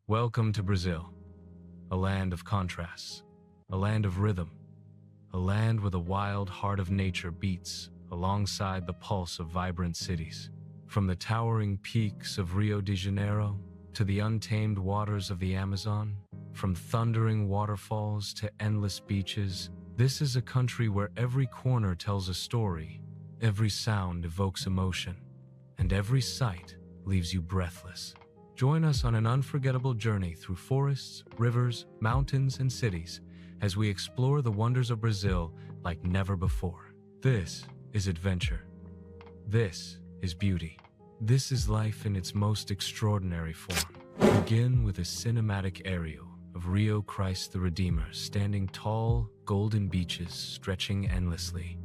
Welcome to Brazil, a land of contrasts, a land of rhythm, a land where the wild heart of nature beats alongside the pulse of vibrant cities. From the towering peaks of Rio de Janeiro to the untamed waters of the Amazon, from thundering waterfalls to endless beaches, this is a country where every corner tells a story, every sound evokes emotion, and every sight leaves you breathless. Join us on an unforgettable journey through forests, rivers, mountains, and cities as we explore the wonders of Brazil like never before. This is adventure. This is beauty. This is life in its most extraordinary form. Begin with a cinematic aerial of Rio Christ the Redeemer standing tall, golden beaches stretching endlessly.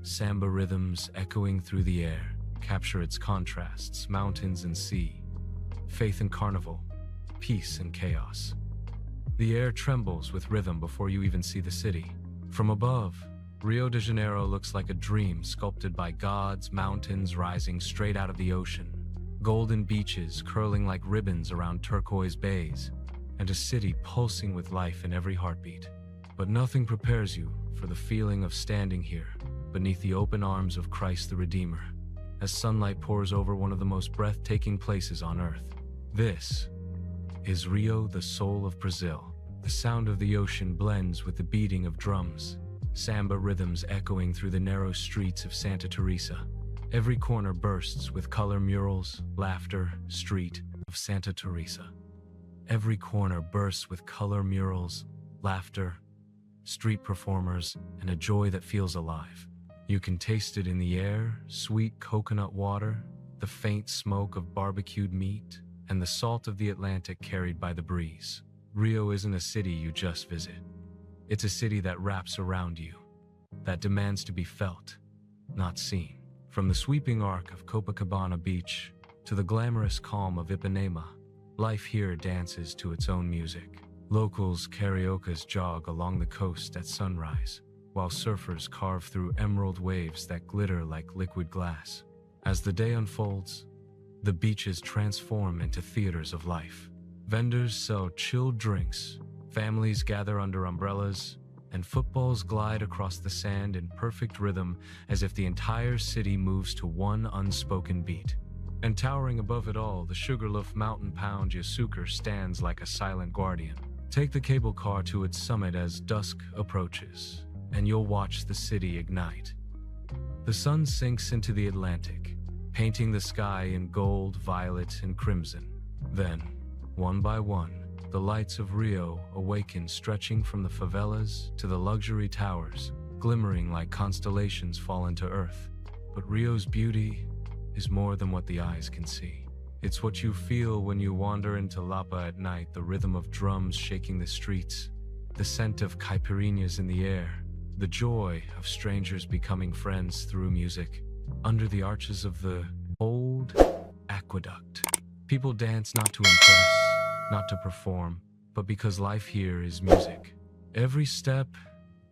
Samba rhythms echoing through the air capture its contrasts, mountains and sea. Faith and carnival, peace and chaos. The air trembles with rhythm before you even see the city. From above, Rio de Janeiro looks like a dream sculpted by gods, mountains rising straight out of the ocean, golden beaches curling like ribbons around turquoise bays, and a city pulsing with life in every heartbeat. But nothing prepares you for the feeling of standing here, beneath the open arms of Christ the Redeemer, as sunlight pours over one of the most breathtaking places on earth. This is Rio, the soul of Brazil. The sound of the ocean blends with the beating of drums, samba rhythms echoing through the narrow streets of Santa Teresa. Every corner bursts with color murals, laughter, street of Santa Teresa. Every corner bursts with color murals, laughter, street performers, and a joy that feels alive. You can taste it in the air, sweet coconut water, the faint smoke of barbecued meat, and the salt of the Atlantic carried by the breeze. Rio isn't a city you just visit. It's a city that wraps around you, that demands to be felt, not seen. From the sweeping arc of Copacabana Beach to the glamorous calm of Ipanema, life here dances to its own music. Locals cariocas jog along the coast at sunrise, while surfers carve through emerald waves that glitter like liquid glass. As the day unfolds, the beaches transform into theaters of life. Vendors sell chilled drinks, families gather under umbrellas, and footballs glide across the sand in perfect rhythm as if the entire city moves to one unspoken beat. And towering above it all, the Sugarloaf Mountain Pound Yasuker stands like a silent guardian. Take the cable car to its summit as dusk approaches, and you'll watch the city ignite. The sun sinks into the Atlantic, painting the sky in gold, violet, and crimson. Then, one by one, the lights of Rio awaken, stretching from the favelas to the luxury towers, glimmering like constellations fallen to earth. But Rio's beauty is more than what the eyes can see. It's what you feel when you wander into Lapa at night, the rhythm of drums shaking the streets, the scent of caipirinhas in the air, the joy of strangers becoming friends through music. Under the arches of the old aqueduct, people dance not to impress, not to perform, but because life here is music. Every step,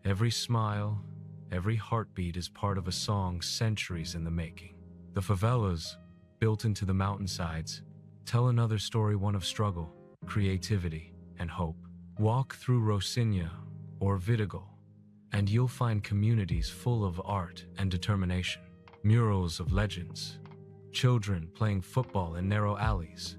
every smile, every heartbeat is part of a song centuries in the making. The favelas, built into the mountainsides, tell another story, one of struggle, creativity, and hope. Walk through Rocinha or Vidigal, and you'll find communities full of art and determination. Murals of legends, children playing football in narrow alleys,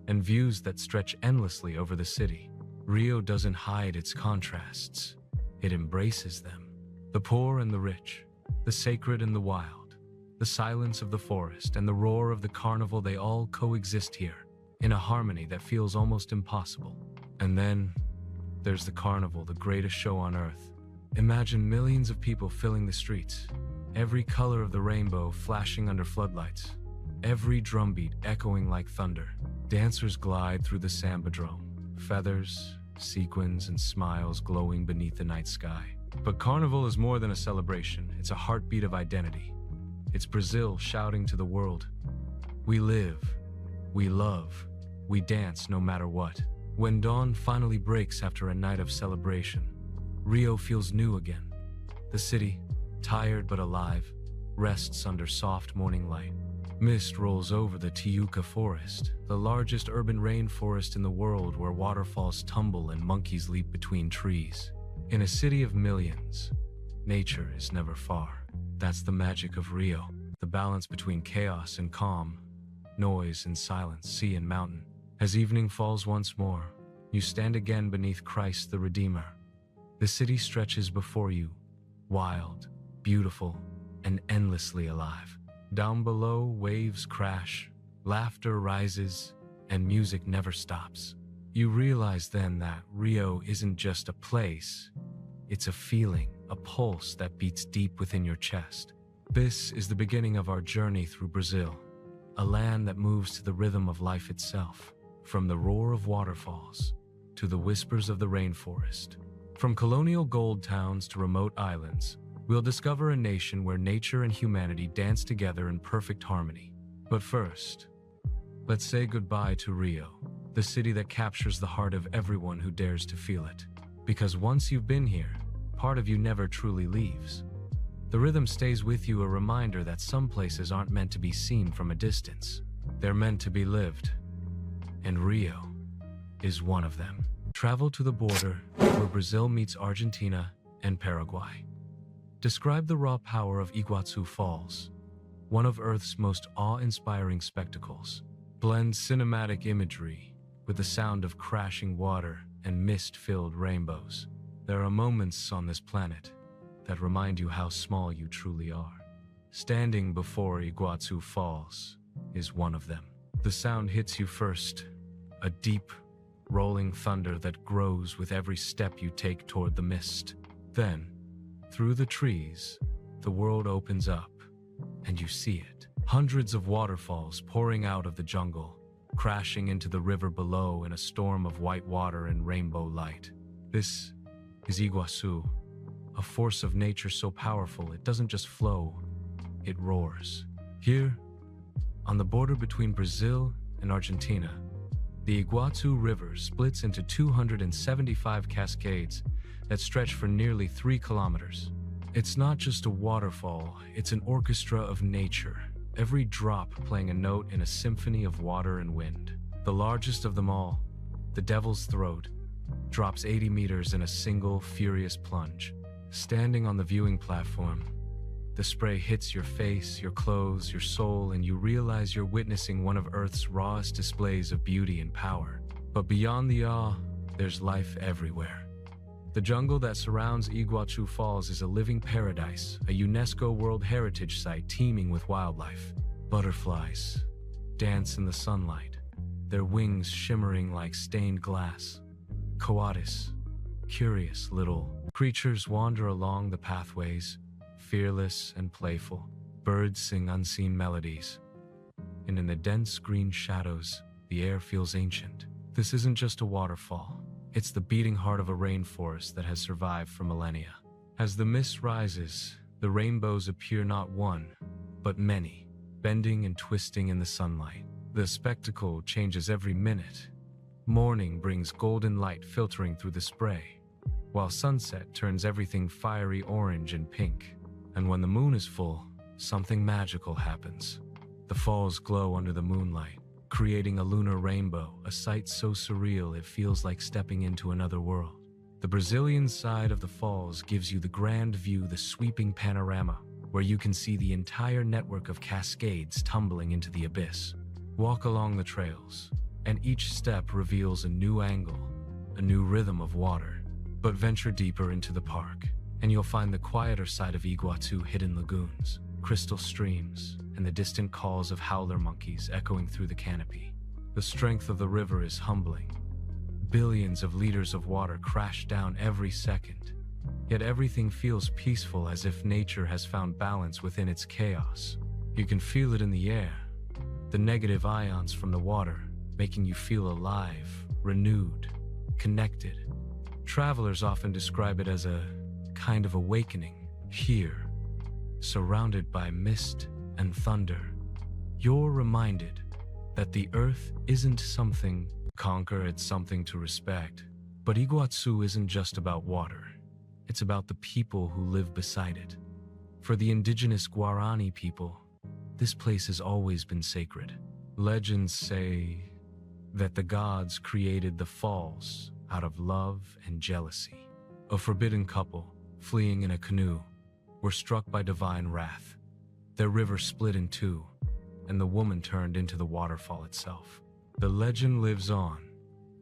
and views that stretch endlessly over the city. Rio doesn't hide its contrasts, it embraces them. The poor and the rich, the sacred and the wild, the silence of the forest and the roar of the carnival, they all coexist here, in a harmony that feels almost impossible. And then, there's the carnival, the greatest show on earth. Imagine millions of people filling the streets, every color of the rainbow flashing under floodlights, every drumbeat echoing like thunder. Dancers glide through the sambadrome, feathers, sequins, and smiles glowing beneath the night sky. But Carnival is more than a celebration. It's a heartbeat of identity. It's Brazil shouting to the world, we live, we love, we dance no matter what. When dawn finally breaks after a night of celebration, Rio feels new again. The city, tired but alive, rests under soft morning light. Mist rolls over the Tijuca forest, the largest urban rainforest in the world where waterfalls tumble and monkeys leap between trees. In a city of millions, nature is never far. That's the magic of Rio, the balance between chaos and calm, noise and silence, sea and mountain. As evening falls once more, you stand again beneath Christ the Redeemer. The city stretches before you, wild, beautiful, and endlessly alive. Down below, waves crash, laughter rises, and music never stops. You realize then that Rio isn't just a place, it's a feeling, a pulse that beats deep within your chest. This is the beginning of our journey through Brazil, a land that moves to the rhythm of life itself, from the roar of waterfalls to the whispers of the rainforest. From colonial gold towns to remote islands, we'll discover a nation where nature and humanity dance together in perfect harmony. But first, let's say goodbye to Rio, the city that captures the heart of everyone who dares to feel it. Because once you've been here, part of you never truly leaves. The rhythm stays with you, a reminder that some places aren't meant to be seen from a distance. They're meant to be lived. And Rio is one of them. Travel to the border where Brazil meets Argentina and Paraguay. Describe the raw power of Iguaçu Falls, one of Earth's most awe-inspiring spectacles. Blend cinematic imagery with the sound of crashing water and mist-filled rainbows. There are moments on this planet that remind you how small you truly are. Standing before Iguaçu Falls is one of them. The sound hits you first, a deep, rolling thunder that grows with every step you take toward the mist. Then, through the trees, the world opens up, and you see it. Hundreds of waterfalls pouring out of the jungle, crashing into the river below in a storm of white water and rainbow light. This is Iguaçu, a force of nature so powerful it doesn't just flow, it roars. Here, on the border between Brazil and Argentina, the Iguaçu River splits into 275 cascades that stretch for nearly 3 kilometers. It's not just a waterfall, it's an orchestra of nature, every drop playing a note in a symphony of water and wind. The largest of them all, the Devil's Throat, drops 80 meters in a single furious plunge. Standing on the viewing platform, the spray hits your face, your clothes, your soul, and you realize you're witnessing one of Earth's rawest displays of beauty and power. But beyond the awe, there's life everywhere. The jungle that surrounds Iguaçu Falls is a living paradise, a UNESCO World Heritage Site teeming with wildlife. Butterflies dance in the sunlight, their wings shimmering like stained glass. Coatis, curious little creatures, wander along the pathways, fearless and playful. Birds sing unseen melodies, and in the dense green shadows, the air feels ancient. This isn't just a waterfall. It's the beating heart of a rainforest that has survived for millennia. As the mist rises, the rainbows appear not one, but many, bending and twisting in the sunlight. The spectacle changes every minute. Morning brings golden light filtering through the spray, while sunset turns everything fiery orange and pink. And when the moon is full, something magical happens. The falls glow under the moonlight, creating a lunar rainbow, a sight so surreal it feels like stepping into another world. The Brazilian side of the falls gives you the grand view, the sweeping panorama, where you can see the entire network of cascades tumbling into the abyss. Walk along the trails, and each step reveals a new angle, a new rhythm of water. But venture deeper into the park, and you'll find the quieter side of Iguaçu, hidden lagoons, crystal streams, and the distant calls of howler monkeys echoing through the canopy. The strength of the river is humbling. Billions of liters of water crash down every second, yet everything feels peaceful, as if nature has found balance within its chaos. You can feel it in the air, the negative ions from the water, making you feel alive, renewed, connected. Travelers often describe it as a kind of awakening. Here, surrounded by mist and thunder, you're reminded that the earth isn't something to conquer, it's something to respect. But Iguaçu isn't just about water. It's about the people who live beside it. For the indigenous Guarani people, this place has always been sacred. Legends say that the gods created the falls out of love and jealousy. A forbidden couple, fleeing in a canoe, were struck by divine wrath. Their river split in two, and the woman turned into the waterfall itself. The legend lives on,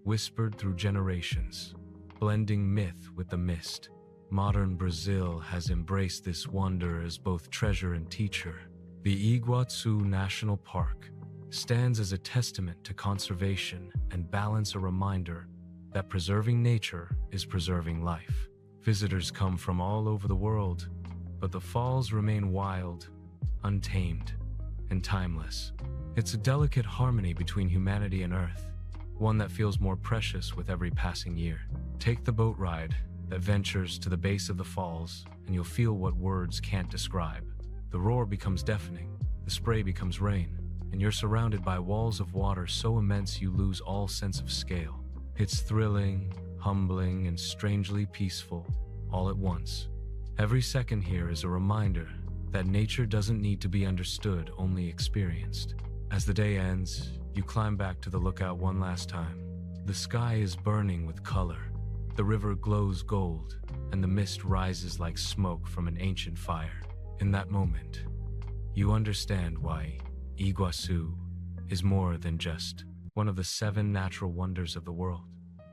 whispered through generations, blending myth with the mist. Modern Brazil has embraced this wonder as both treasure and teacher. The Iguaçu National Park stands as a testament to conservation and balance, a reminder that preserving nature is preserving life. Visitors come from all over the world, but the falls remain wild, untamed, and timeless. It's a delicate harmony between humanity and earth, one that feels more precious with every passing year. Take the boat ride that ventures to the base of the falls, and you'll feel what words can't describe. The roar becomes deafening, the spray becomes rain, and you're surrounded by walls of water so immense you lose all sense of scale. It's thrilling, humbling, and strangely peaceful, all at once. Every second here is a reminder that nature doesn't need to be understood, only experienced. As the day ends, you climb back to the lookout one last time. The sky is burning with color. The river glows gold, and the mist rises like smoke from an ancient fire. In that moment, you understand why Iguaçu is more than just one of the 7 natural wonders of the world.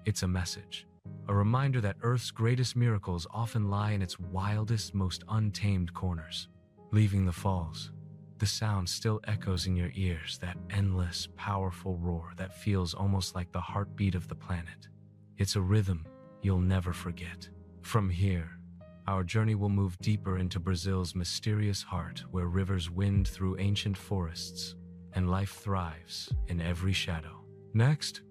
It's a message, a reminder that Earth's greatest miracles often lie in its wildest, most untamed corners. Leaving the falls, the sound still echoes in your ears, that endless, powerful roar that feels almost like the heartbeat of the planet. It's a rhythm you'll never forget. From here, our journey will move deeper into Brazil's mysterious heart, where rivers wind through ancient forests and life thrives in every shadow. Next,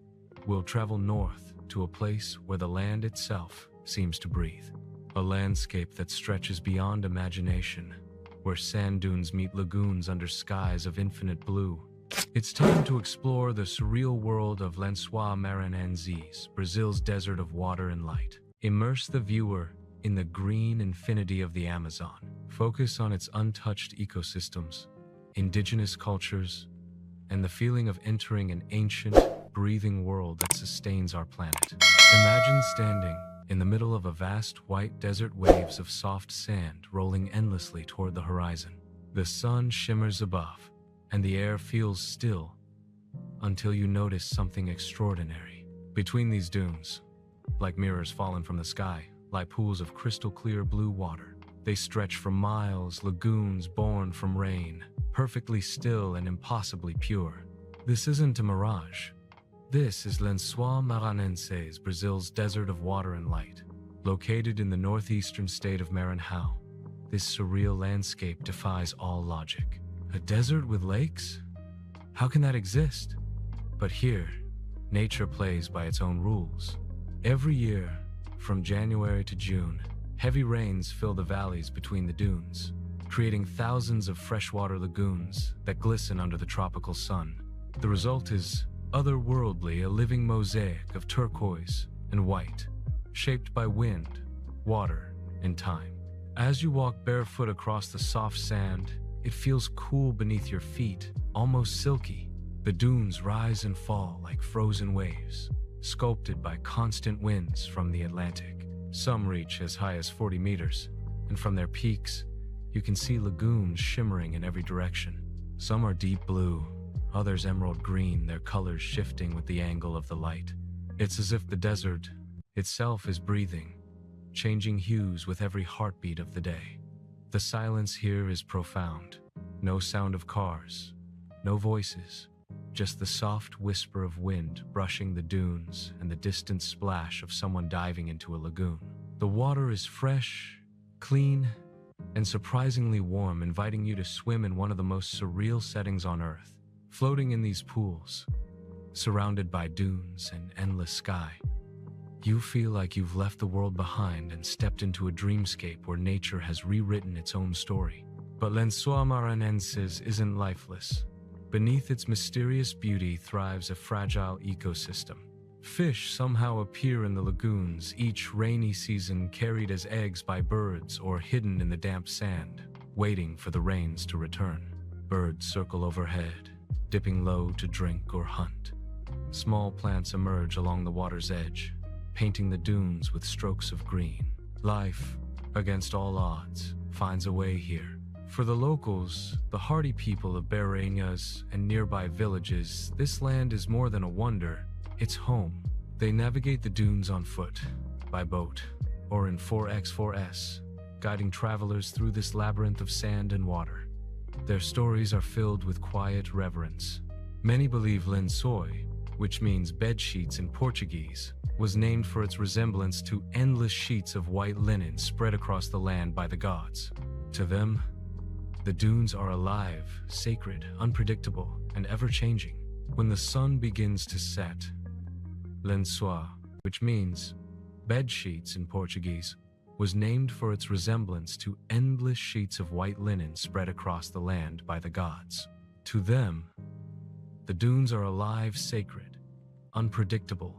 we'll travel north to a place where the land itself seems to breathe. A landscape that stretches beyond imagination, where sand dunes meet lagoons under skies of infinite blue. It's time to explore the surreal world of Lençóis Maranhenses, Brazil's desert of water and light. Immerse the viewer in the green infinity of the Amazon. Focus on its untouched ecosystems, indigenous cultures, and the feeling of entering an ancient, breathing world that sustains our planet. Imagine standing in the middle of a vast white desert, waves of soft sand rolling endlessly toward the horizon. The sun shimmers above, and the air feels still until you notice something extraordinary. Between these dunes, like mirrors fallen from the sky, lie pools of crystal clear blue water. They stretch for miles, lagoons born from rain, perfectly still and impossibly pure. This isn't a mirage. This is Lençóis Maranhenses, Brazil's desert of water and light. Located in the northeastern state of Maranhão, this surreal landscape defies all logic. A desert with lakes? How can that exist? But here, nature plays by its own rules. Every year, from January to June, heavy rains fill the valleys between the dunes, creating thousands of freshwater lagoons that glisten under the tropical sun. The result is otherworldly, a living mosaic of turquoise and white, shaped by wind, water, and time. As you walk barefoot across the soft sand, it feels cool beneath your feet, almost silky. The dunes rise and fall like frozen waves, sculpted by constant winds from the Atlantic. Some reach as high as 40 meters, and from their peaks, you can see lagoons shimmering in every direction. Some are deep blue, others emerald green, their colors shifting with the angle of the light. It's as if the desert itself is breathing, changing hues with every heartbeat of the day. The silence here is profound. No sound of cars, no voices, just the soft whisper of wind brushing the dunes and the distant splash of someone diving into a lagoon. The water is fresh, clean, and surprisingly warm, inviting you to swim in one of the most surreal settings on Earth. Floating in these pools, surrounded by dunes and endless sky, you feel like you've left the world behind and stepped into a dreamscape where nature has rewritten its own story. But Lençóis Maranhenses isn't lifeless. Beneath its mysterious beauty thrives a fragile ecosystem. Fish somehow appear in the lagoons, each rainy season carried as eggs by birds or hidden in the damp sand, waiting for the rains to return. Birds circle overhead, dipping low to drink or hunt. Small plants emerge along the water's edge, painting the dunes with strokes of green. Life, against all odds, finds a way here. For the locals, the hardy people of Maranhenses and nearby villages, this land is more than a wonder, it's home. They navigate the dunes on foot, by boat, or in 4x4s, guiding travelers through this labyrinth of sand and water. Their stories are filled with quiet reverence. Many believe Lençóis, which means bed sheets in Portuguese, was named for its resemblance to endless sheets of white linen spread across the land by the gods. To them, the dunes are alive, sacred, unpredictable, and ever-changing. When the sun begins to set, Lençóis, which means bed sheets in Portuguese, was named for its resemblance to endless sheets of white linen spread across the land by the gods. To them, the dunes are alive, sacred, unpredictable,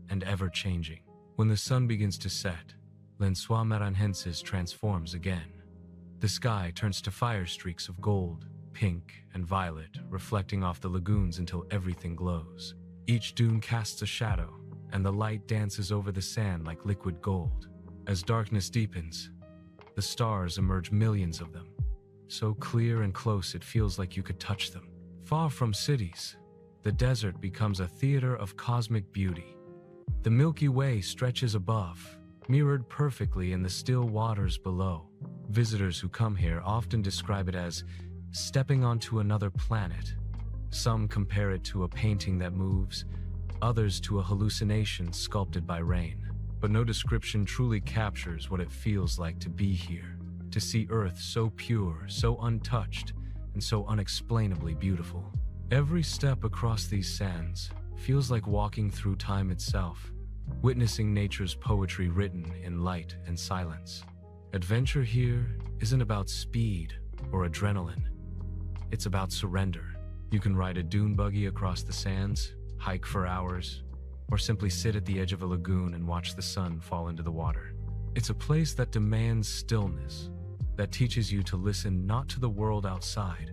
and ever-changing. When the sun begins to set, Lençóis Maranhenses transforms again. The sky turns to fire streaks of gold, pink, and violet, reflecting off the lagoons until everything glows. Each dune casts a shadow, and the light dances over the sand like liquid gold. As darkness deepens, the stars emerge, millions of them, so clear and close it feels like you could touch them. Far from cities, the desert becomes a theater of cosmic beauty. The Milky Way stretches above, mirrored perfectly in the still waters below. Visitors who come here often describe it as stepping onto another planet. Some compare it to a painting that moves, others to a hallucination sculpted by rain. But no description truly captures what it feels like to be here, to see Earth so pure, so untouched, and so unexplainably beautiful. Every step across these sands feels like walking through time itself, witnessing nature's poetry written in light and silence. Adventure here isn't about speed or adrenaline. It's about surrender. You can ride a dune buggy across the sands, hike for hours, or simply sit at the edge of a lagoon and watch the sun fall into the water. It's a place that demands stillness, that teaches you to listen not to the world outside,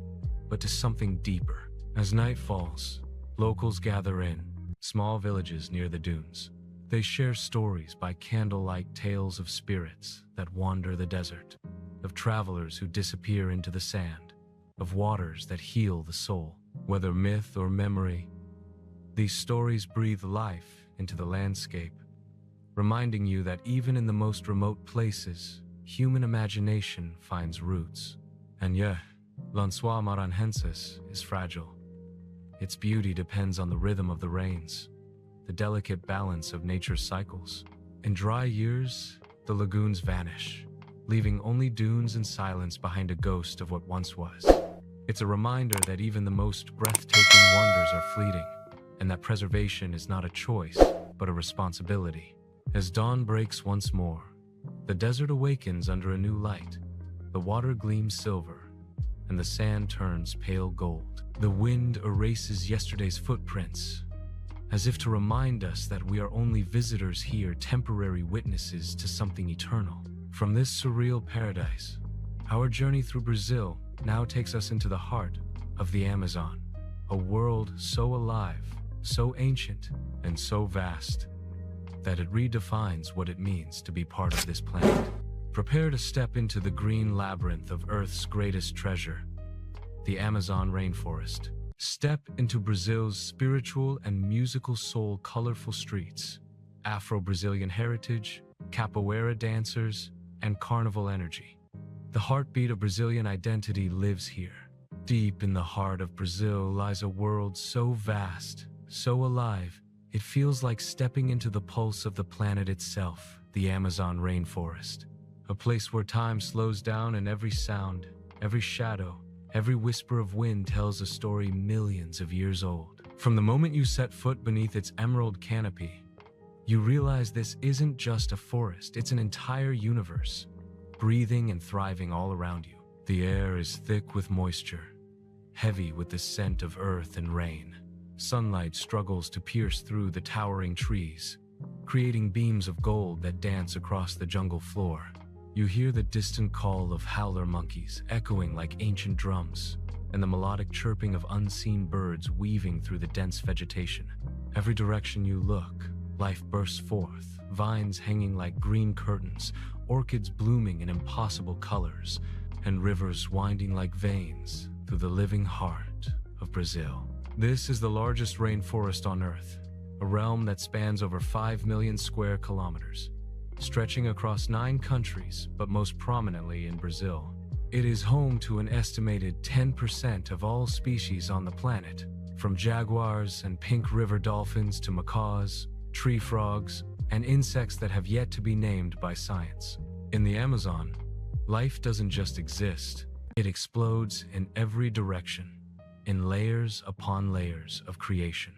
but to something deeper. As night falls, locals gather in small villages near the dunes. They share stories by candlelight, tales of spirits that wander the desert, of travelers who disappear into the sand, of waters that heal the soul. Whether myth or memory, these stories breathe life into the landscape, reminding you that even in the most remote places, human imagination finds roots. And yet, Lençóis Maranhenses is fragile. Its beauty depends on the rhythm of the rains, the delicate balance of nature's cycles. In dry years, the lagoons vanish, leaving only dunes and silence behind a ghost of what once was. It's a reminder that even the most breathtaking wonders are fleeting, and that preservation is not a choice, but a responsibility. As dawn breaks once more, the desert awakens under a new light. The water gleams silver, and the sand turns pale gold. The wind erases yesterday's footprints, as if to remind us that we are only visitors here, temporary witnesses to something eternal. From this surreal paradise, our journey through Brazil now takes us into the heart of the Amazon, a world so alive, so ancient, and so vast that it redefines what it means to be part of this planet. Prepare to step into the green labyrinth of Earth's greatest treasure, the Amazon rainforest. Step into Brazil's spiritual and musical soul, colorful streets, Afro-Brazilian heritage, capoeira dancers, and carnival energy. The heartbeat of Brazilian identity lives here. Deep in the heart of Brazil lies a world so vast, so alive, it feels like stepping into the pulse of the planet itself, the Amazon rainforest. A place where time slows down and every sound, every shadow, every whisper of wind tells a story millions of years old. From the moment you set foot beneath its emerald canopy, you realize this isn't just a forest, it's an entire universe, breathing and thriving all around you. The air is thick with moisture, heavy with the scent of earth and rain. Sunlight struggles to pierce through the towering trees, creating beams of gold that dance across the jungle floor. You hear the distant call of howler monkeys echoing like ancient drums, and the melodic chirping of unseen birds weaving through the dense vegetation. Every direction you look, life bursts forth, vines hanging like green curtains, orchids blooming in impossible colors, and rivers winding like veins through the living heart of Brazil. This is the largest rainforest on Earth, a realm that spans over 5 million square kilometers, stretching across 9 countries, but most prominently in Brazil. It is home to an estimated 10% of all species on the planet, from jaguars and pink river dolphins to macaws, tree frogs, and insects that have yet to be named by science. In the Amazon, life doesn't just exist, it explodes in every direction, in layers upon layers of creation.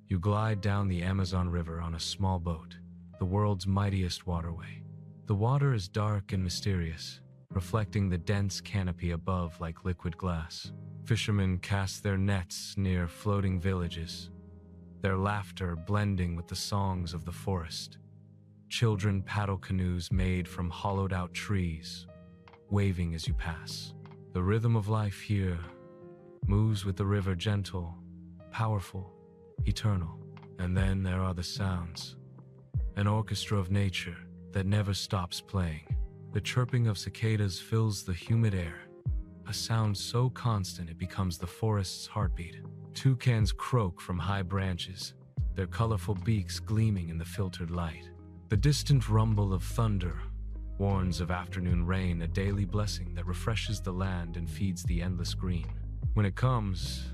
You glide down the Amazon River on a small boat, the world's mightiest waterway. The water is dark and mysterious, reflecting the dense canopy above like liquid glass. Fishermen cast their nets near floating villages, their laughter blending with the songs of the forest. Children paddle canoes made from hollowed-out trees, waving as you pass. The rhythm of life here moves with the river, gentle, powerful, eternal. And then there are the sounds, an orchestra of nature that never stops playing. The chirping of cicadas fills the humid air, a sound so constant it becomes the forest's heartbeat. Toucans croak from high branches, their colorful beaks gleaming in the filtered light. The distant rumble of thunder warns of afternoon rain, a daily blessing that refreshes the land and feeds the endless green. When it comes,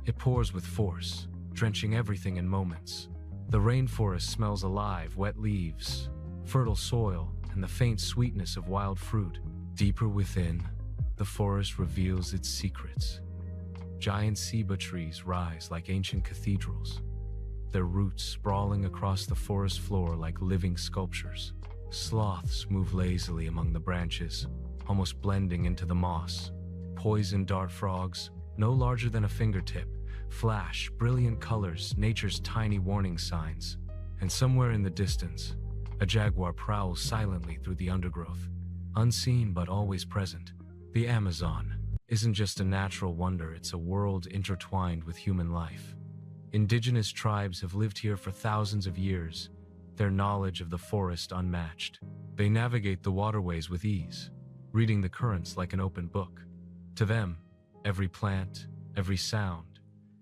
it pours with force, drenching everything in moments. The rainforest smells alive, wet leaves, fertile soil, and the faint sweetness of wild fruit. Deeper within, the forest reveals its secrets. Giant ceiba trees rise like ancient cathedrals, their roots sprawling across the forest floor like living sculptures. Sloths move lazily among the branches, almost blending into the moss. Poison dart frogs, no larger than a fingertip, flash brilliant colors, nature's tiny warning signs. And somewhere in the distance, a jaguar prowls silently through the undergrowth, unseen but always present. The Amazon isn't just a natural wonder, it's a world intertwined with human life. Indigenous tribes have lived here for thousands of years, their knowledge of the forest unmatched. They navigate the waterways with ease, reading the currents like an open book. To them, every plant, every sound,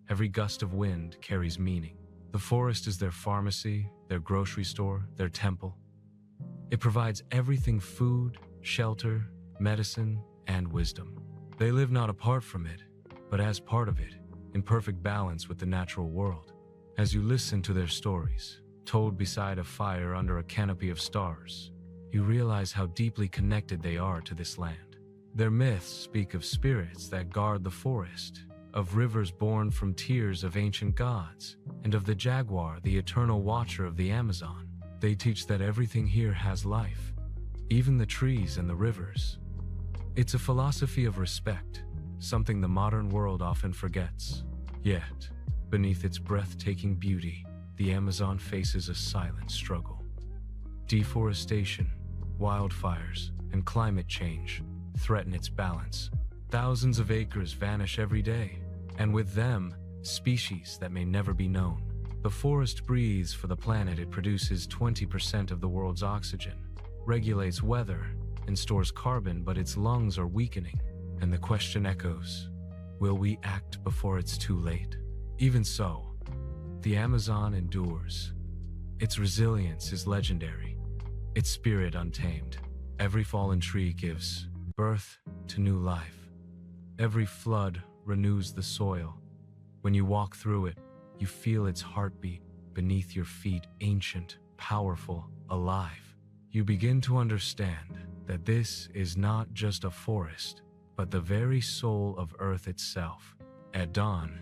every gust of wind carries meaning. The forest is their pharmacy, their grocery store, their temple. It provides everything: food, shelter, medicine, and wisdom. They live not apart from it, but as part of it, in perfect balance with the natural world. As you listen to their stories, told beside a fire under a canopy of stars, you realize how deeply connected they are to this land. Their myths speak of spirits that guard the forest, of rivers born from tears of ancient gods, and of the jaguar, the eternal watcher of the Amazon. They teach that everything here has life, even the trees and the rivers. It's a philosophy of respect, something the modern world often forgets. Yet, beneath its breathtaking beauty, the Amazon faces a silent struggle. Deforestation, wildfires, and climate change threaten its balance. Thousands of acres vanish every day, and with them, species that may never be known. The forest breathes for the planet. It produces 20% of the world's oxygen, regulates weather, and stores carbon, but its lungs are weakening. And the question echoes, will we act before it's too late? Even so, the Amazon endures. Its resilience is legendary, its spirit untamed. Every fallen tree gives birth to new life. Every flood renews the soil. When you walk through it, you feel its heartbeat beneath your feet, ancient, powerful, alive. You begin to understand that this is not just a forest, but the very soul of Earth itself. At dawn,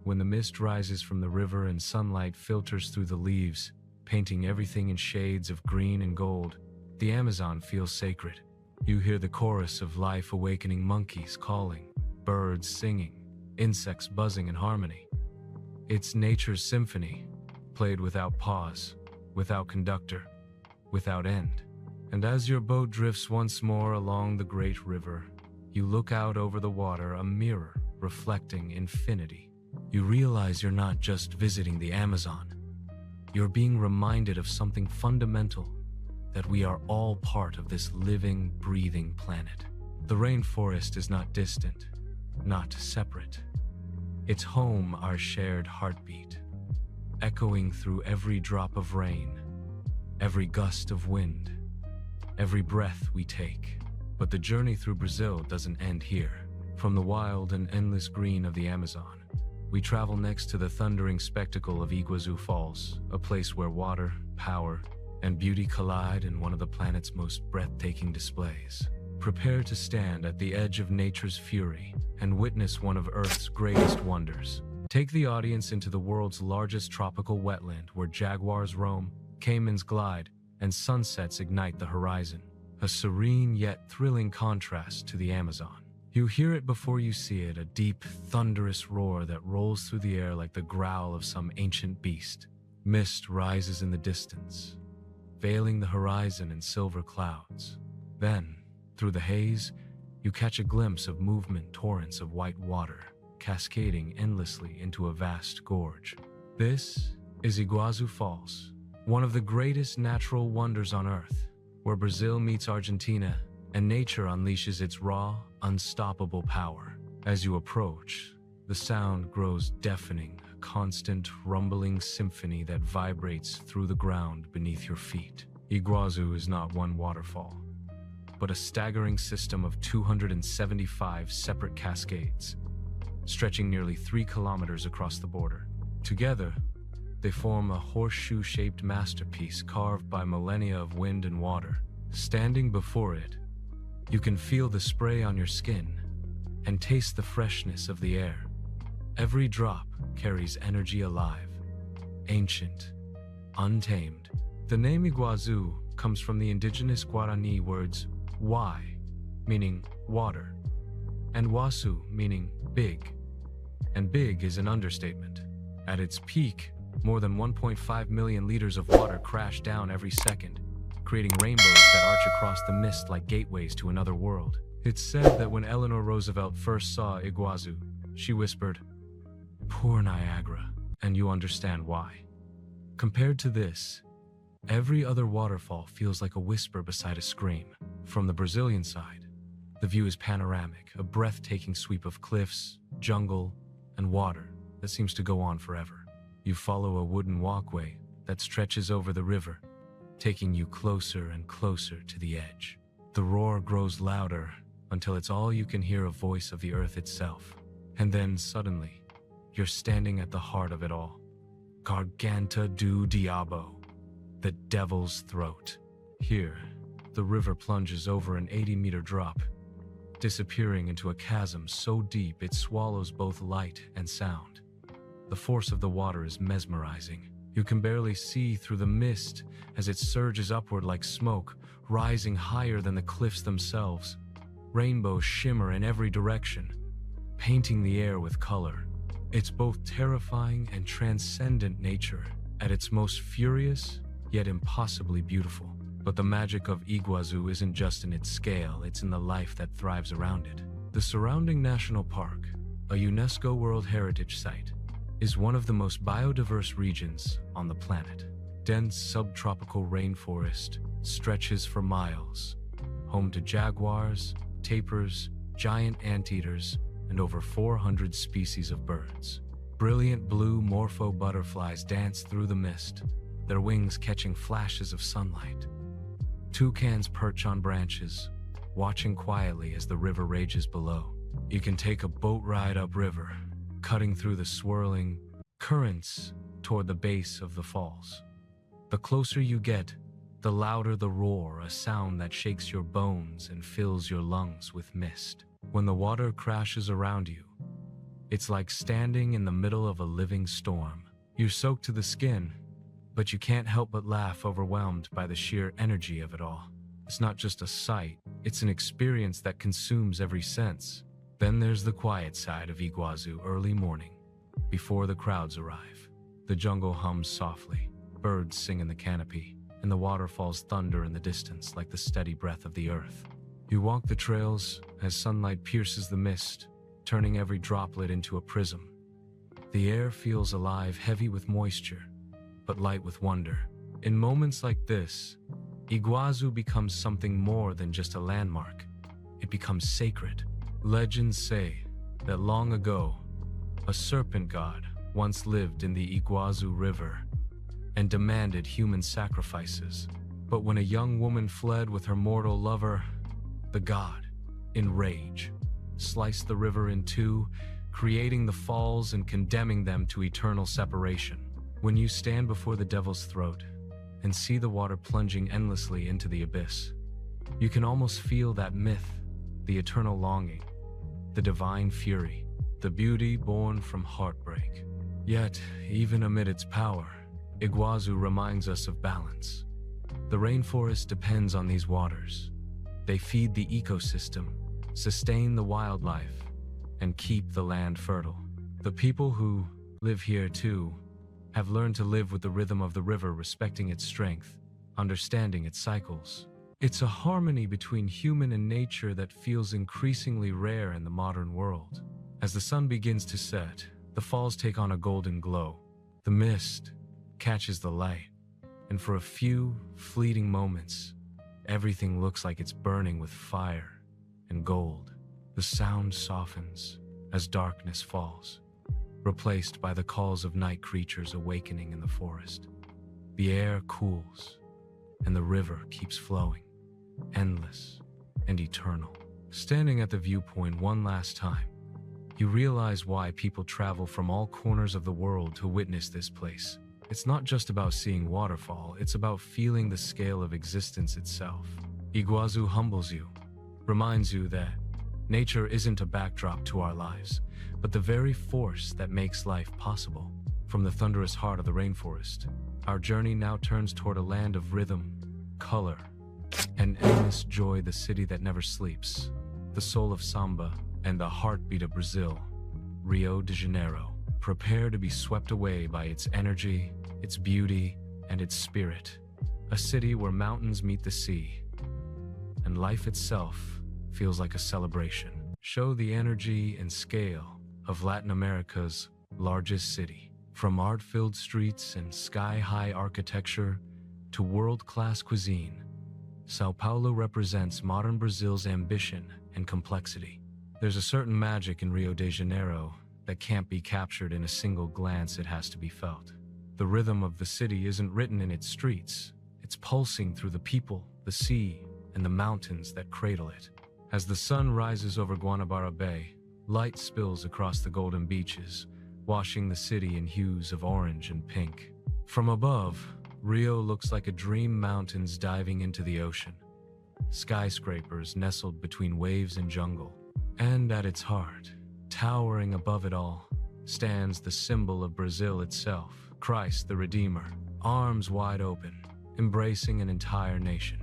when the mist rises from the river and sunlight filters through the leaves, painting everything in shades of green and gold, the Amazon feels sacred. You hear the chorus of life awakening, monkeys calling, birds singing, insects buzzing in harmony. It's nature's symphony, played without pause, without conductor, without end. And as your boat drifts once more along the great river, you look out over the water, a mirror reflecting infinity. You realize you're not just visiting the Amazon. You're being reminded of something fundamental, that we are all part of this living, breathing planet. The rainforest is not distant, not separate. It's home, our shared heartbeat, echoing through every drop of rain, every gust of wind, every breath we take. But the journey through Brazil doesn't end here. From the wild and endless green of the Amazon, we travel next to the thundering spectacle of Iguaçu Falls, a place where water, power, and beauty collide in one of the planet's most breathtaking displays. Prepare to stand at the edge of nature's fury and witness one of Earth's greatest wonders. Take the audience into the world's largest tropical wetland where jaguars roam, caimans glide, and sunsets ignite the horizon. A serene yet thrilling contrast to the Amazon. You hear it before you see it, a deep, thunderous roar that rolls through the air like the growl of some ancient beast. Mist rises in the distance, veiling the horizon in silver clouds. Then, through the haze, you catch a glimpse of movement torrents of white water, cascading endlessly into a vast gorge. This is Iguaçu Falls, one of the greatest natural wonders on Earth, where Brazil meets Argentina and nature unleashes its raw, unstoppable power. As you approach, the sound grows deafening, a constant, rumbling symphony that vibrates through the ground beneath your feet. Iguaçu is not one waterfall, but a staggering system of 275 separate cascades, stretching nearly 3 kilometers across the border. Together, they form a horseshoe-shaped masterpiece carved by millennia of wind and water. Standing before it, you can feel the spray on your skin and taste the freshness of the air. Every drop carries energy alive, ancient, untamed. The name Iguaçu comes from the indigenous Guarani words "wai," meaning water, and "wasu," meaning big. And big is an understatement. At its peak, more than 1.5 million liters of water crash down every second, creating rainbows that arch across the mist like gateways to another world. It's said that when Eleanor Roosevelt first saw Iguaçu, she whispered, "Poor Niagara," and you understand why. Compared to this, every other waterfall feels like a whisper beside a scream. From the Brazilian side, the view is panoramic, a breathtaking sweep of cliffs, jungle, and water that seems to go on forever. You follow a wooden walkway that stretches over the river, taking you closer and closer to the edge. The roar grows louder until it's all you can hear, a voice of the earth itself. And then suddenly, you're standing at the heart of it all. Garganta do Diabo, the devil's throat. Here, the river plunges over an 80-meter drop, disappearing into a chasm so deep it swallows both light and sound. The force of the water is mesmerizing. You can barely see through the mist as it surges upward like smoke, rising higher than the cliffs themselves. Rainbows shimmer in every direction, painting the air with color. It's both terrifying and transcendent nature, at its most furious, yet impossibly beautiful. But the magic of Iguaçu isn't just in its scale, it's in the life that thrives around it. The surrounding national park, a UNESCO World Heritage Site, is one of the most biodiverse regions on the planet. Dense subtropical rainforest stretches for miles, home to jaguars, tapirs, giant anteaters, and over 400 species of birds. Brilliant blue morpho butterflies dance through the mist, their wings catching flashes of sunlight. Toucans perch on branches, watching quietly as the river rages below. You can take a boat ride upriver, cutting through the swirling currents toward the base of the falls. The closer you get, the louder the roar, a sound that shakes your bones and fills your lungs with mist. When the water crashes around you, it's like standing in the middle of a living storm. You're soaked to the skin, but you can't help but laugh, overwhelmed by the sheer energy of it all. It's not just a sight, it's an experience that consumes every sense. Then there's the quiet side of Iguaçu. Early morning, before the crowds arrive. The jungle hums softly, birds sing in the canopy, and the waterfalls thunder in the distance like the steady breath of the earth. You walk the trails as sunlight pierces the mist, turning every droplet into a prism. The air feels alive, heavy with moisture, but light with wonder. In moments like this, Iguazu becomes something more than just a landmark. It becomes sacred. Legends say that long ago, a serpent god once lived in the Iguazu River and demanded human sacrifices. But when a young woman fled with her mortal lover, the god, in rage, sliced the river in two, creating the falls and condemning them to eternal separation. When you stand before the devil's throat and see the water plunging endlessly into the abyss, you can almost feel that myth, the eternal longing, the divine fury, the beauty born from heartbreak. Yet, even amid its power, Iguazu reminds us of balance. The rainforest depends on these waters. They feed the ecosystem, sustain the wildlife, and keep the land fertile. The people who live here too have learned to live with the rhythm of the river, respecting its strength, understanding its cycles. It's a harmony between human and nature that feels increasingly rare in the modern world. As the sun begins to set, the falls take on a golden glow. The mist catches the light, and for a few fleeting moments, everything looks like it's burning with fire and gold. The sound softens as darkness falls, replaced by the calls of night creatures awakening in the forest. The air cools, and the river keeps flowing, endless and eternal. Standing at the viewpoint one last time, you realize why people travel from all corners of the world to witness this place. It's not just about seeing waterfall, it's about feeling the scale of existence itself. Iguazu humbles you, reminds you that nature isn't a backdrop to our lives, but the very force that makes life possible. From the thunderous heart of the rainforest, our journey now turns toward a land of rhythm, color, and endless joy, the city that never sleeps, the soul of samba, and the heartbeat of Brazil, Rio de Janeiro. Prepare to be swept away by its energy, its beauty, and its spirit. A city where mountains meet the sea, and life itself feels like a celebration. Show the energy and scale of Latin America's largest city. From art-filled streets and sky-high architecture to world-class cuisine, São Paulo represents modern Brazil's ambition and complexity. There's a certain magic in Rio de Janeiro that can't be captured in a single glance. It has to be felt. The rhythm of the city isn't written in its streets. It's pulsing through the people, the sea, and the mountains that cradle it. As the sun rises over Guanabara Bay, light spills across the golden beaches, washing the city in hues of orange and pink. From above, Rio looks like a dream, mountains diving into the ocean, skyscrapers nestled between waves and jungle. And at its heart, towering above it all, stands the symbol of Brazil itself, Christ the Redeemer, arms wide open, embracing an entire nation.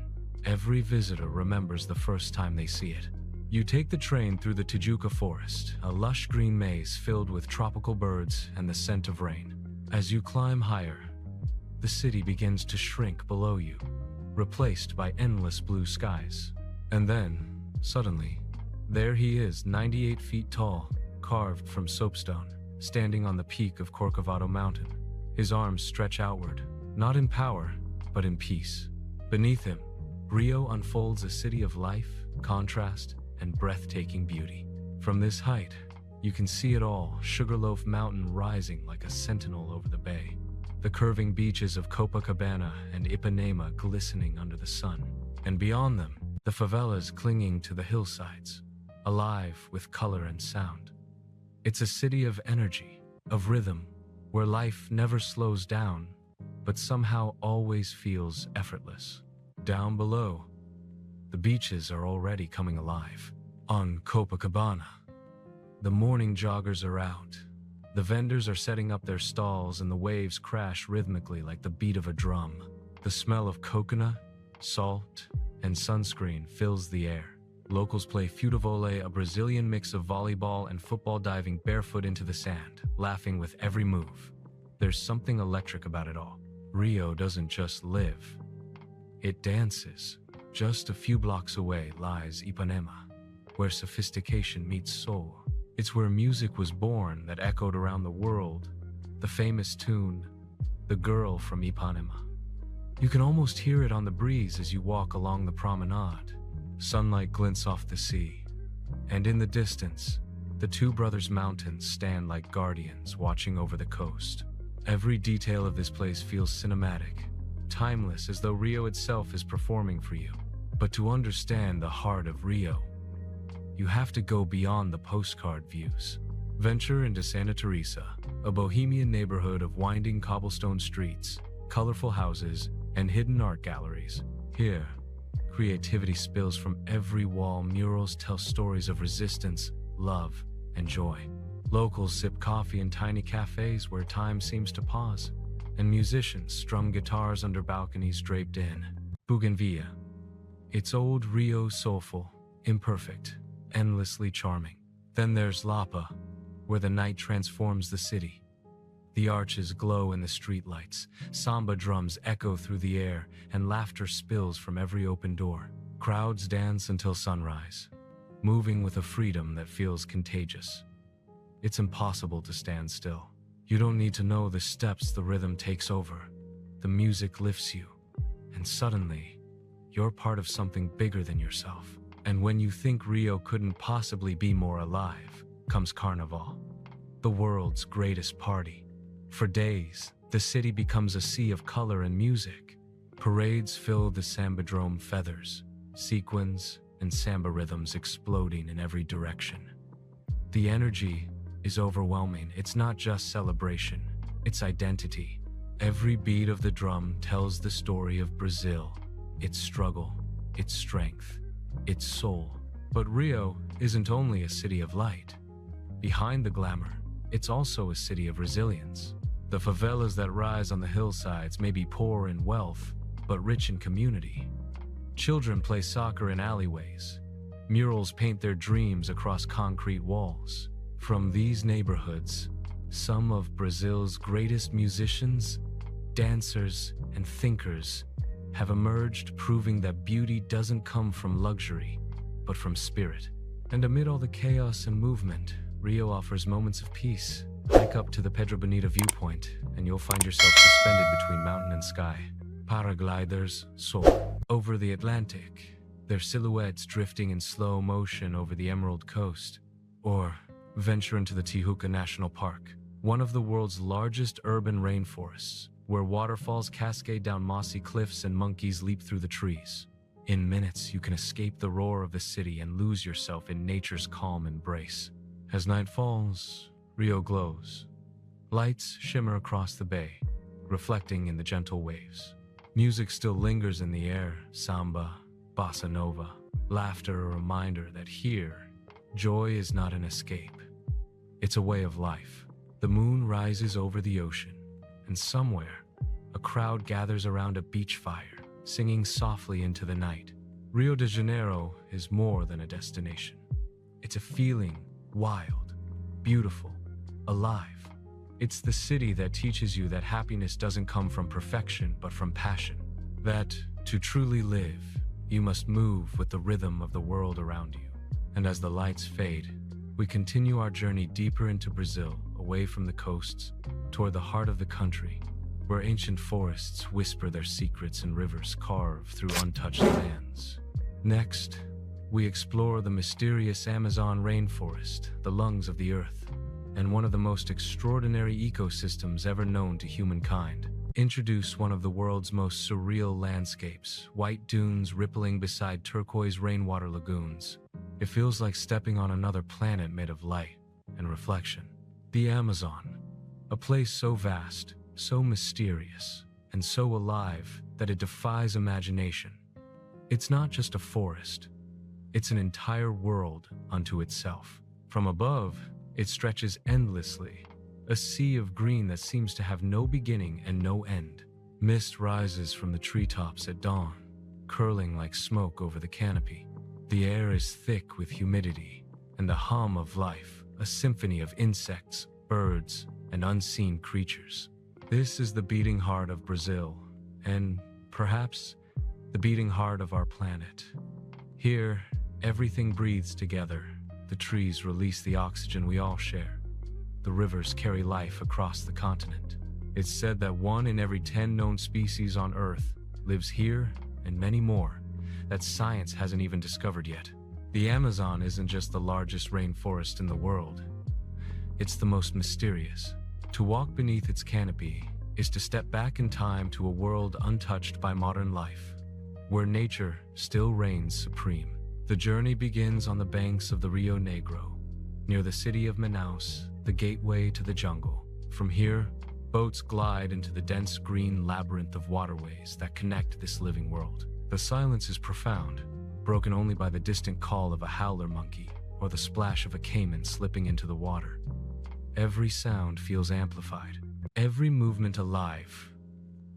Every visitor remembers the first time they see it. You take the train through the Tijuca forest, a lush green maze filled with tropical birds and the scent of rain. As you climb higher, the city begins to shrink below you, replaced by endless blue skies. And then, suddenly, there he is, 98 feet tall, carved from soapstone, standing on the peak of Corcovado Mountain. His arms stretch outward, not in power, but in peace. Beneath him, Rio unfolds a city of life, contrast, and breathtaking beauty. From this height, you can see it all, Sugarloaf Mountain rising like a sentinel over the bay, the curving beaches of Copacabana and Ipanema glistening under the sun, and beyond them, the favelas clinging to the hillsides, alive with color and sound. It's a city of energy, of rhythm, where life never slows down, but somehow always feels effortless. Down below, the beaches are already coming alive. On Copacabana, the morning joggers are out. The vendors are setting up their stalls and the waves crash rhythmically like the beat of a drum. The smell of coconut, salt, and sunscreen fills the air. Locals play futebol, a Brazilian mix of volleyball and football, diving barefoot into the sand, laughing with every move. There's something electric about it all. Rio doesn't just live, it dances. Just a few blocks away lies Ipanema, where sophistication meets soul. It's where music was born that echoed around the world, the famous tune, The Girl from Ipanema. You can almost hear it on the breeze as you walk along the promenade. Sunlight glints off the sea, and in the distance, the Two Brothers Mountains stand like guardians watching over the coast. Every detail of this place feels cinematic, timeless, as though Rio itself is performing for you. But to understand the heart of Rio, you have to go beyond the postcard views. Venture into Santa Teresa, a bohemian neighborhood of winding cobblestone streets, colorful houses, and hidden art galleries. Here, creativity spills from every wall. Murals tell stories of resistance, love, and joy. Locals sip coffee in tiny cafes where time seems to pause, and musicians strum guitars under balconies draped in bougainvillea. It's old Rio, soulful, imperfect, endlessly charming. Then there's Lapa, where the night transforms the city. The arches glow in the streetlights, samba drums echo through the air, and laughter spills from every open door. Crowds dance until sunrise, moving with a freedom that feels contagious. It's impossible to stand still. You don't need to know the steps, the rhythm takes over. The music lifts you, and suddenly, you're part of something bigger than yourself. And when you think Rio couldn't possibly be more alive, comes Carnival, the world's greatest party. For days, the city becomes a sea of color and music. Parades fill the sambadrome, feathers, sequins, and samba rhythms exploding in every direction. The energy is overwhelming. It's not just celebration, it's identity. Every beat of the drum tells the story of Brazil, its struggle, its strength, its soul. But Rio isn't only a city of light. Behind the glamour, it's also a city of resilience. The favelas that rise on the hillsides may be poor in wealth, but rich in community. Children play soccer in alleyways. Murals paint their dreams across concrete walls. From these neighborhoods, some of Brazil's greatest musicians, dancers, and thinkers have emerged, proving that beauty doesn't come from luxury, but from spirit. And amid all the chaos and movement, Rio offers moments of peace. Hike up to the Pedro Bonita viewpoint, and you'll find yourself suspended between mountain and sky. Paragliders soar over the Atlantic, their silhouettes drifting in slow motion over the Emerald Coast. Or venture into the Tijuca National Park, one of the world's largest urban rainforests, where waterfalls cascade down mossy cliffs and monkeys leap through the trees. In minutes, you can escape the roar of the city and lose yourself in nature's calm embrace. As night falls, Rio glows. Lights shimmer across the bay, reflecting in the gentle waves. Music still lingers in the air, samba, bossa nova, laughter, a reminder that here, joy is not an escape. It's a way of life. The moon rises over the ocean, and somewhere, a crowd gathers around a beach fire, singing softly into the night. Rio de Janeiro is more than a destination. It's a feeling, wild, beautiful, alive. It's the city that teaches you that happiness doesn't come from perfection, but from passion. That, to truly live, you must move with the rhythm of the world around you. And as the lights fade, we continue our journey deeper into Brazil, away from the coasts, toward the heart of the country, where ancient forests whisper their secrets and rivers carve through untouched lands. Next, we explore the mysterious Amazon rainforest, the lungs of the earth, and one of the most extraordinary ecosystems ever known to humankind. Introduce one of the world's most surreal landscapes, white dunes rippling beside turquoise rainwater lagoons. It feels like stepping on another planet made of light and reflection. The Amazon, a place so vast, so mysterious, and so alive that it defies imagination. It's not just a forest, it's an entire world unto itself. From above, it stretches endlessly, a sea of green that seems to have no beginning and no end. Mist rises from the treetops at dawn, curling like smoke over the canopy. The air is thick with humidity, and the hum of life, a symphony of insects, birds, and unseen creatures. This is the beating heart of Brazil, and perhaps the beating heart of our planet. Here, everything breathes together. The trees release the oxygen we all share. The rivers carry life across the continent. It's said that 1 in every 10 known species on Earth lives here, and many more that science hasn't even discovered yet. The Amazon isn't just the largest rainforest in the world. It's the most mysterious. To walk beneath its canopy is to step back in time to a world untouched by modern life, where nature still reigns supreme. The journey begins on the banks of the Rio Negro, near the city of Manaus, the gateway to the jungle. From here, boats glide into the dense green labyrinth of waterways that connect this living world. The silence is profound, broken only by the distant call of a howler monkey or the splash of a caiman slipping into the water. Every sound feels amplified, every movement alive,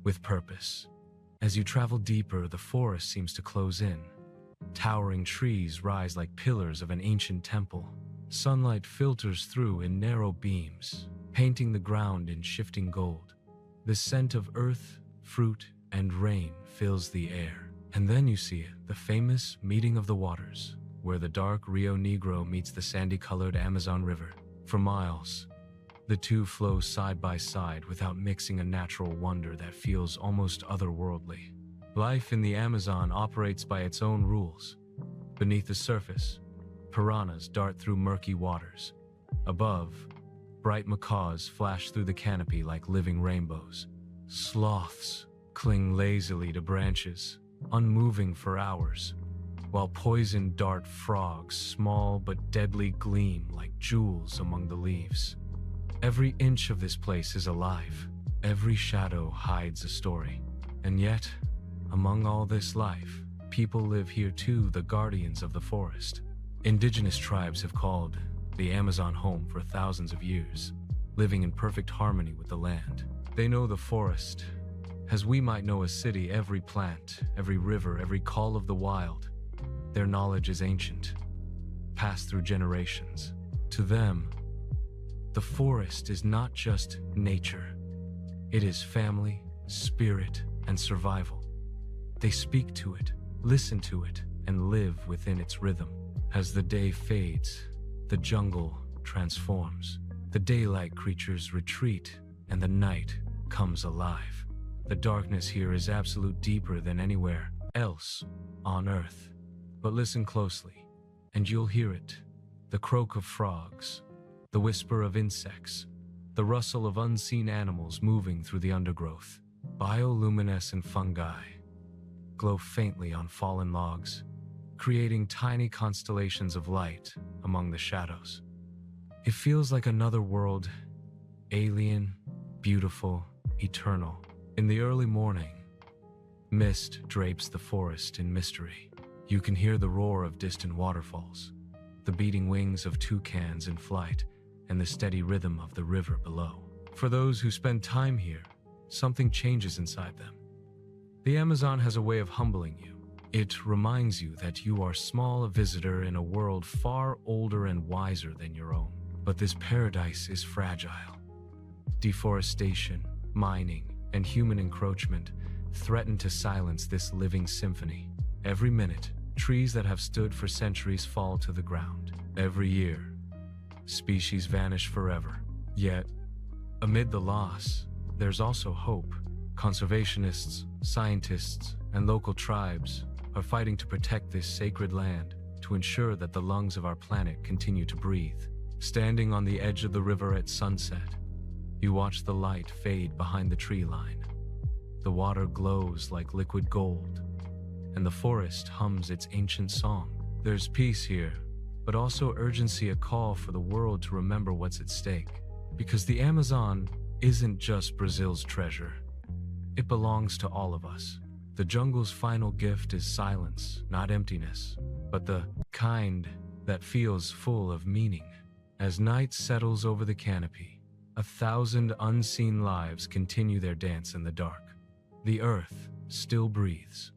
with purpose. As you travel deeper, the forest seems to close in. Towering trees rise like pillars of an ancient temple. Sunlight filters through in narrow beams, painting the ground in shifting gold. The scent of earth, fruit, and rain fills the air. And then you see it, the famous meeting of the waters, where the dark Rio Negro meets the sandy-colored Amazon River. For miles, the two flow side by side without mixing, a natural wonder that feels almost otherworldly. Life in the Amazon operates by its own rules. Beneath the surface, piranhas dart through murky waters. Above, bright macaws flash through the canopy like living rainbows. Sloths cling lazily to branches, unmoving for hours, while poison dart frogs, small but deadly, gleam like jewels among the leaves. Every inch of this place is alive. Every shadow hides a story. And yet, among all this life, people live here too, the guardians of the forest. Indigenous tribes have called the Amazon home for thousands of years, living in perfect harmony with the land. They know the forest as we might know a city, every plant, every river, every call of the wild. Their knowledge is ancient, passed through generations. To them, the forest is not just nature. It is family, spirit, and survival. They speak to it, listen to it, and live within its rhythm. As the day fades, the jungle transforms. The daylight creatures retreat, and the night comes alive. The darkness here is absolute, deeper than anywhere else on Earth. But listen closely, and you'll hear it. The croak of frogs, the whisper of insects, the rustle of unseen animals moving through the undergrowth. Bioluminescent fungi glow faintly on fallen logs, creating tiny constellations of light among the shadows. It feels like another world, alien, beautiful, eternal. In the early morning, mist drapes the forest in mystery. You can hear the roar of distant waterfalls, the beating wings of toucans in flight, and the steady rhythm of the river below. For those who spend time here, something changes inside them. The Amazon has a way of humbling you. It reminds you that you are small, a visitor in a world far older and wiser than your own. But this paradise is fragile. Deforestation, mining, and human encroachment threaten to silence this living symphony. Every minute, trees that have stood for centuries fall to the ground. Every year, species vanish forever. Yet, amid the loss, there's also hope. Conservationists, scientists, and local tribes are fighting to protect this sacred land, to ensure that the lungs of our planet continue to breathe. Standing on the edge of the river at sunset, you watch the light fade behind the tree line. The water glows like liquid gold, and the forest hums its ancient song. There's peace here, but also urgency, a call for the world to remember what's at stake. Because the Amazon isn't just Brazil's treasure. It belongs to all of us. The jungle's final gift is silence, not emptiness, but the kind that feels full of meaning. As night settles over the canopy, 1,000 unseen lives continue their dance in the dark. The earth still breathes.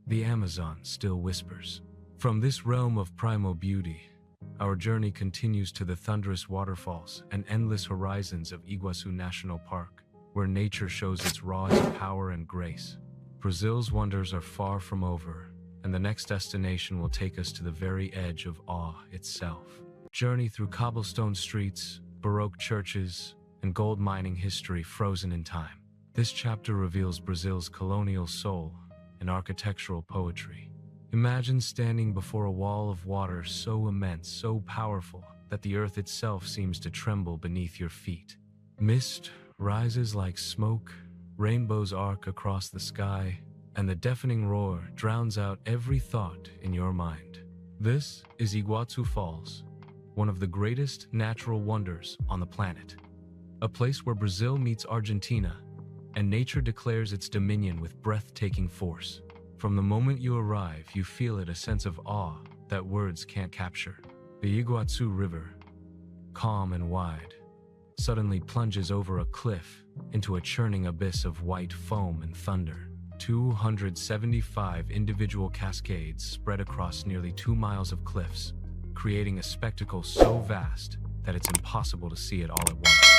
The Amazon still whispers. From this realm of primal beauty, our journey continues to the thunderous waterfalls and endless horizons of Iguaçu National Park, where nature shows its raw power and grace. Brazil's wonders are far from over, and the next destination will take us to the very edge of awe itself. Journey through cobblestone streets, Baroque churches, and gold mining history frozen in time. This chapter reveals Brazil's colonial soul and architectural poetry. Imagine standing before a wall of water so immense, so powerful, that the earth itself seems to tremble beneath your feet. Mist rises like smoke, rainbows arc across the sky, and the deafening roar drowns out every thought in your mind. This is Iguaçu Falls, one of the greatest natural wonders on the planet. A place where Brazil meets Argentina, and nature declares its dominion with breathtaking force. From the moment you arrive, you feel it, a sense of awe that words can't capture. The Iguaçu River, calm and wide, suddenly plunges over a cliff into a churning abyss of white foam and thunder. 275 individual cascades spread across nearly 2 miles of cliffs, creating a spectacle so vast that it's impossible to see it all at once.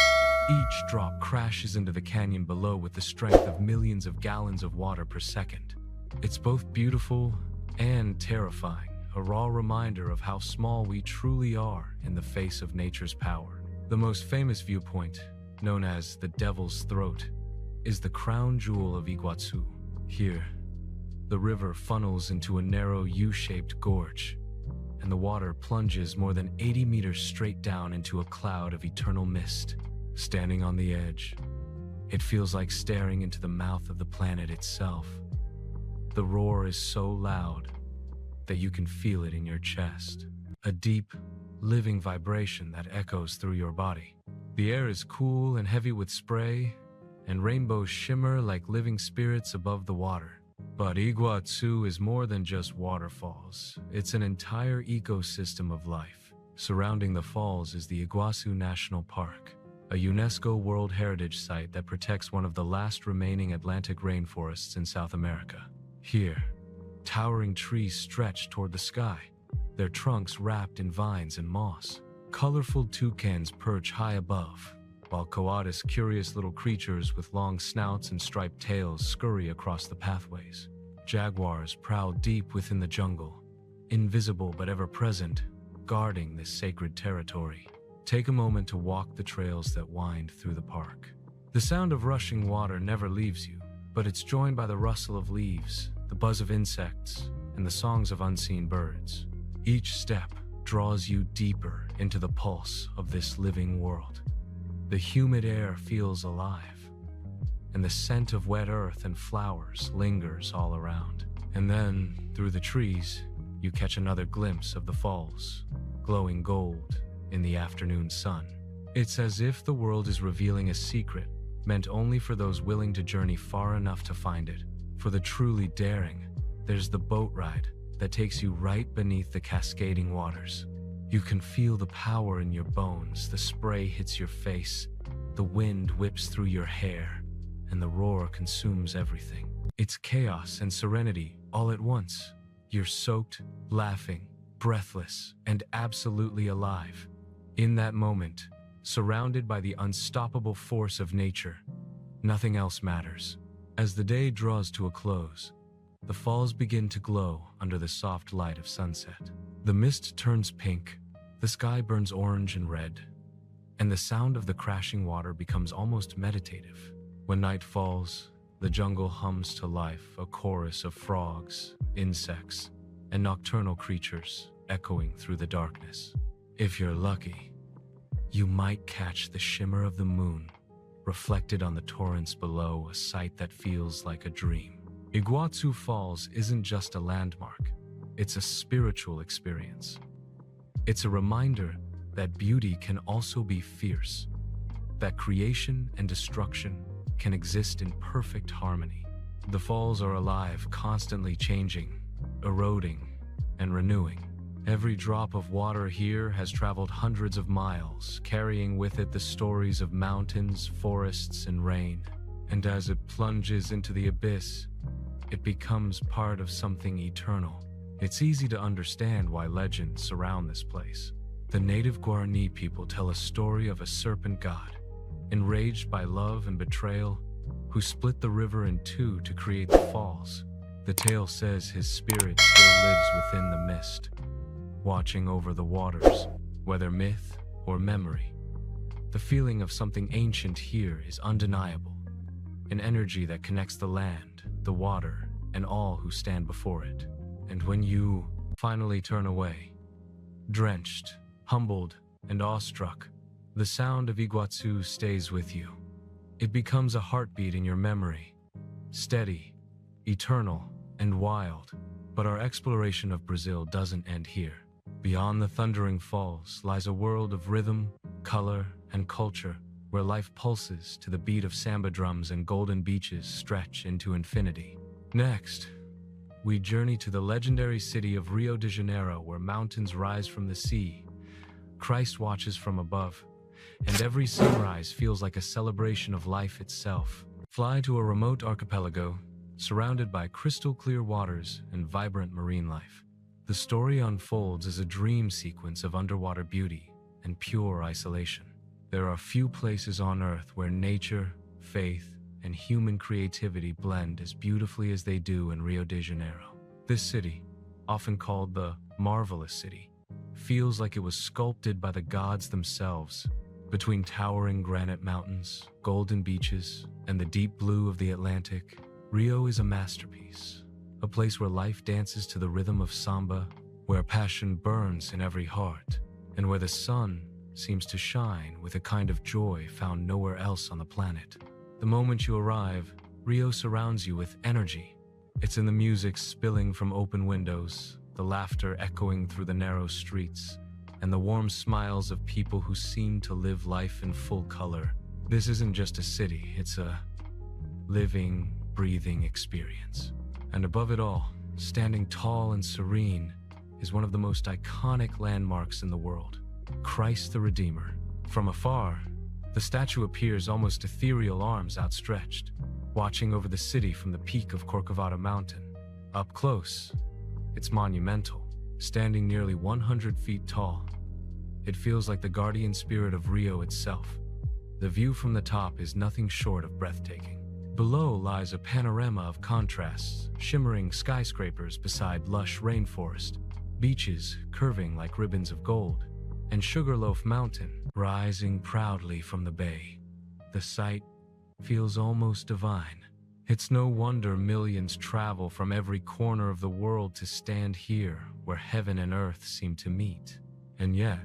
Each drop crashes into the canyon below with the strength of millions of gallons of water per second. It's both beautiful and terrifying, a raw reminder of how small we truly are in the face of nature's power. The most famous viewpoint, known as the Devil's Throat, is the crown jewel of Iguaçu. Here, the river funnels into a narrow U-shaped gorge, and the water plunges more than 80 meters straight down into a cloud of eternal mist. Standing on the edge, it feels like staring into the mouth of the planet itself. The roar is so loud that you can feel it in your chest, a deep, living vibration that echoes through your body. The air is cool and heavy with spray, and rainbows shimmer like living spirits above the water. But Iguaçu is more than just waterfalls. It's an entire ecosystem of life. Surrounding the falls is the Iguaçu National Park, a UNESCO World Heritage Site that protects one of the last remaining Atlantic rainforests in South America. Here, towering trees stretch toward the sky, their trunks wrapped in vines and moss. Colorful toucans perch high above, while coatis, curious little creatures with long snouts and striped tails, scurry across the pathways. Jaguars prowl deep within the jungle, invisible but ever present, guarding this sacred territory. Take a moment to walk the trails that wind through the park. The sound of rushing water never leaves you, but it's joined by the rustle of leaves, the buzz of insects, and the songs of unseen birds. Each step draws you deeper into the pulse of this living world. The humid air feels alive, and the scent of wet earth and flowers lingers all around. And then, through the trees, you catch another glimpse of the falls, glowing gold in the afternoon sun. It's as if the world is revealing a secret meant only for those willing to journey far enough to find it. For the truly daring, there's the boat ride that takes you right beneath the cascading waters. You can feel the power in your bones, the spray hits your face, the wind whips through your hair, and the roar consumes everything. It's chaos and serenity all at once. You're soaked, laughing, breathless, and absolutely alive. In that moment, surrounded by the unstoppable force of nature, nothing else matters. As the day draws to a close, the falls begin to glow under the soft light of sunset. The mist turns pink, the sky burns orange and red, and the sound of the crashing water becomes almost meditative. When night falls, the jungle hums to life, a chorus of frogs, insects, and nocturnal creatures echoing through the darkness. If you're lucky, you might catch the shimmer of the moon reflected on the torrents below, a sight that feels like a dream. Iguaçu Falls isn't just a landmark, it's a spiritual experience. It's a reminder that beauty can also be fierce, that creation and destruction can exist in perfect harmony. The falls are alive, constantly changing, eroding, and renewing. Every drop of water here has traveled hundreds of miles, carrying with it the stories of mountains, forests, and rain. And as it plunges into the abyss, it becomes part of something eternal. It's easy to understand why legends surround this place. The native Guarani people tell a story of a serpent god, enraged by love and betrayal, who split the river in two to create the falls. The tale says his spirit still lives within the mist, watching over the waters whether myth or memory. The feeling of something ancient here is undeniable, an energy that connects the land, the water, and all who stand before it. And when you finally turn away, drenched, humbled, and awestruck, the sound of Iguaçu stays with you. It becomes a heartbeat in your memory, steady, eternal, and wild. But our exploration of Brazil doesn't end here. Beyond the thundering falls lies a world of rhythm, color, and culture, where life pulses to the beat of samba drums and golden beaches stretch into infinity. Next, we journey to the legendary city of Rio de Janeiro, where mountains rise from the sea, Christ watches from above, and every sunrise feels like a celebration of life itself. Fly to a remote archipelago, surrounded by crystal-clear waters and vibrant marine life. The story unfolds as a dream sequence of underwater beauty and pure isolation. There are few places on Earth where nature, faith, and human creativity blend as beautifully as they do in Rio de Janeiro. This city, often called the Marvelous City, feels like it was sculpted by the gods themselves. Between towering granite mountains, golden beaches, and the deep blue of the Atlantic, Rio is a masterpiece, a place where life dances to the rhythm of samba, where passion burns in every heart, and where the sun seems to shine with a kind of joy found nowhere else on the planet. The moment you arrive, Rio surrounds you with energy. It's in the music spilling from open windows, the laughter echoing through the narrow streets, and the warm smiles of people who seem to live life in full color. This isn't just a city, it's a living, breathing experience. And above it all, standing tall and serene, is one of the most iconic landmarks in the world, Christ the Redeemer. From afar, the statue appears almost ethereal, arms outstretched, watching over the city from the peak of Corcovado Mountain. Up close, it's monumental, standing nearly 100 feet tall. It feels like the guardian spirit of Rio itself. The view from the top is nothing short of breathtaking. Below lies a panorama of contrasts, shimmering skyscrapers beside lush rainforest, beaches curving like ribbons of gold, and Sugarloaf Mountain rising proudly from the bay. The sight feels almost divine. It's no wonder millions travel from every corner of the world to stand here, where heaven and earth seem to meet. And yet,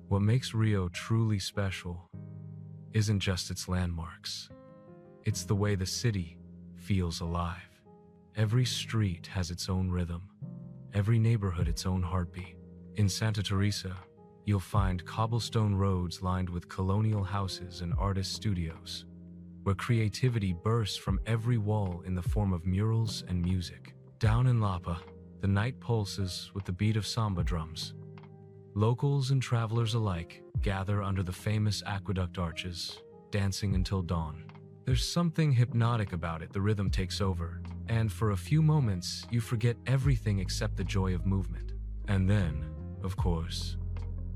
what makes Rio truly special isn't just its landmarks. It's the way the city feels alive. Every street has its own rhythm, every neighborhood its own heartbeat. In Santa Teresa, you'll find cobblestone roads lined with colonial houses and artist studios, where creativity bursts from every wall in the form of murals and music. Down in Lapa, the night pulses with the beat of samba drums. Locals and travelers alike gather under the famous aqueduct arches, dancing until dawn. There's something hypnotic about it. The rhythm takes over, and for a few moments, you forget everything except the joy of movement. And then, of course,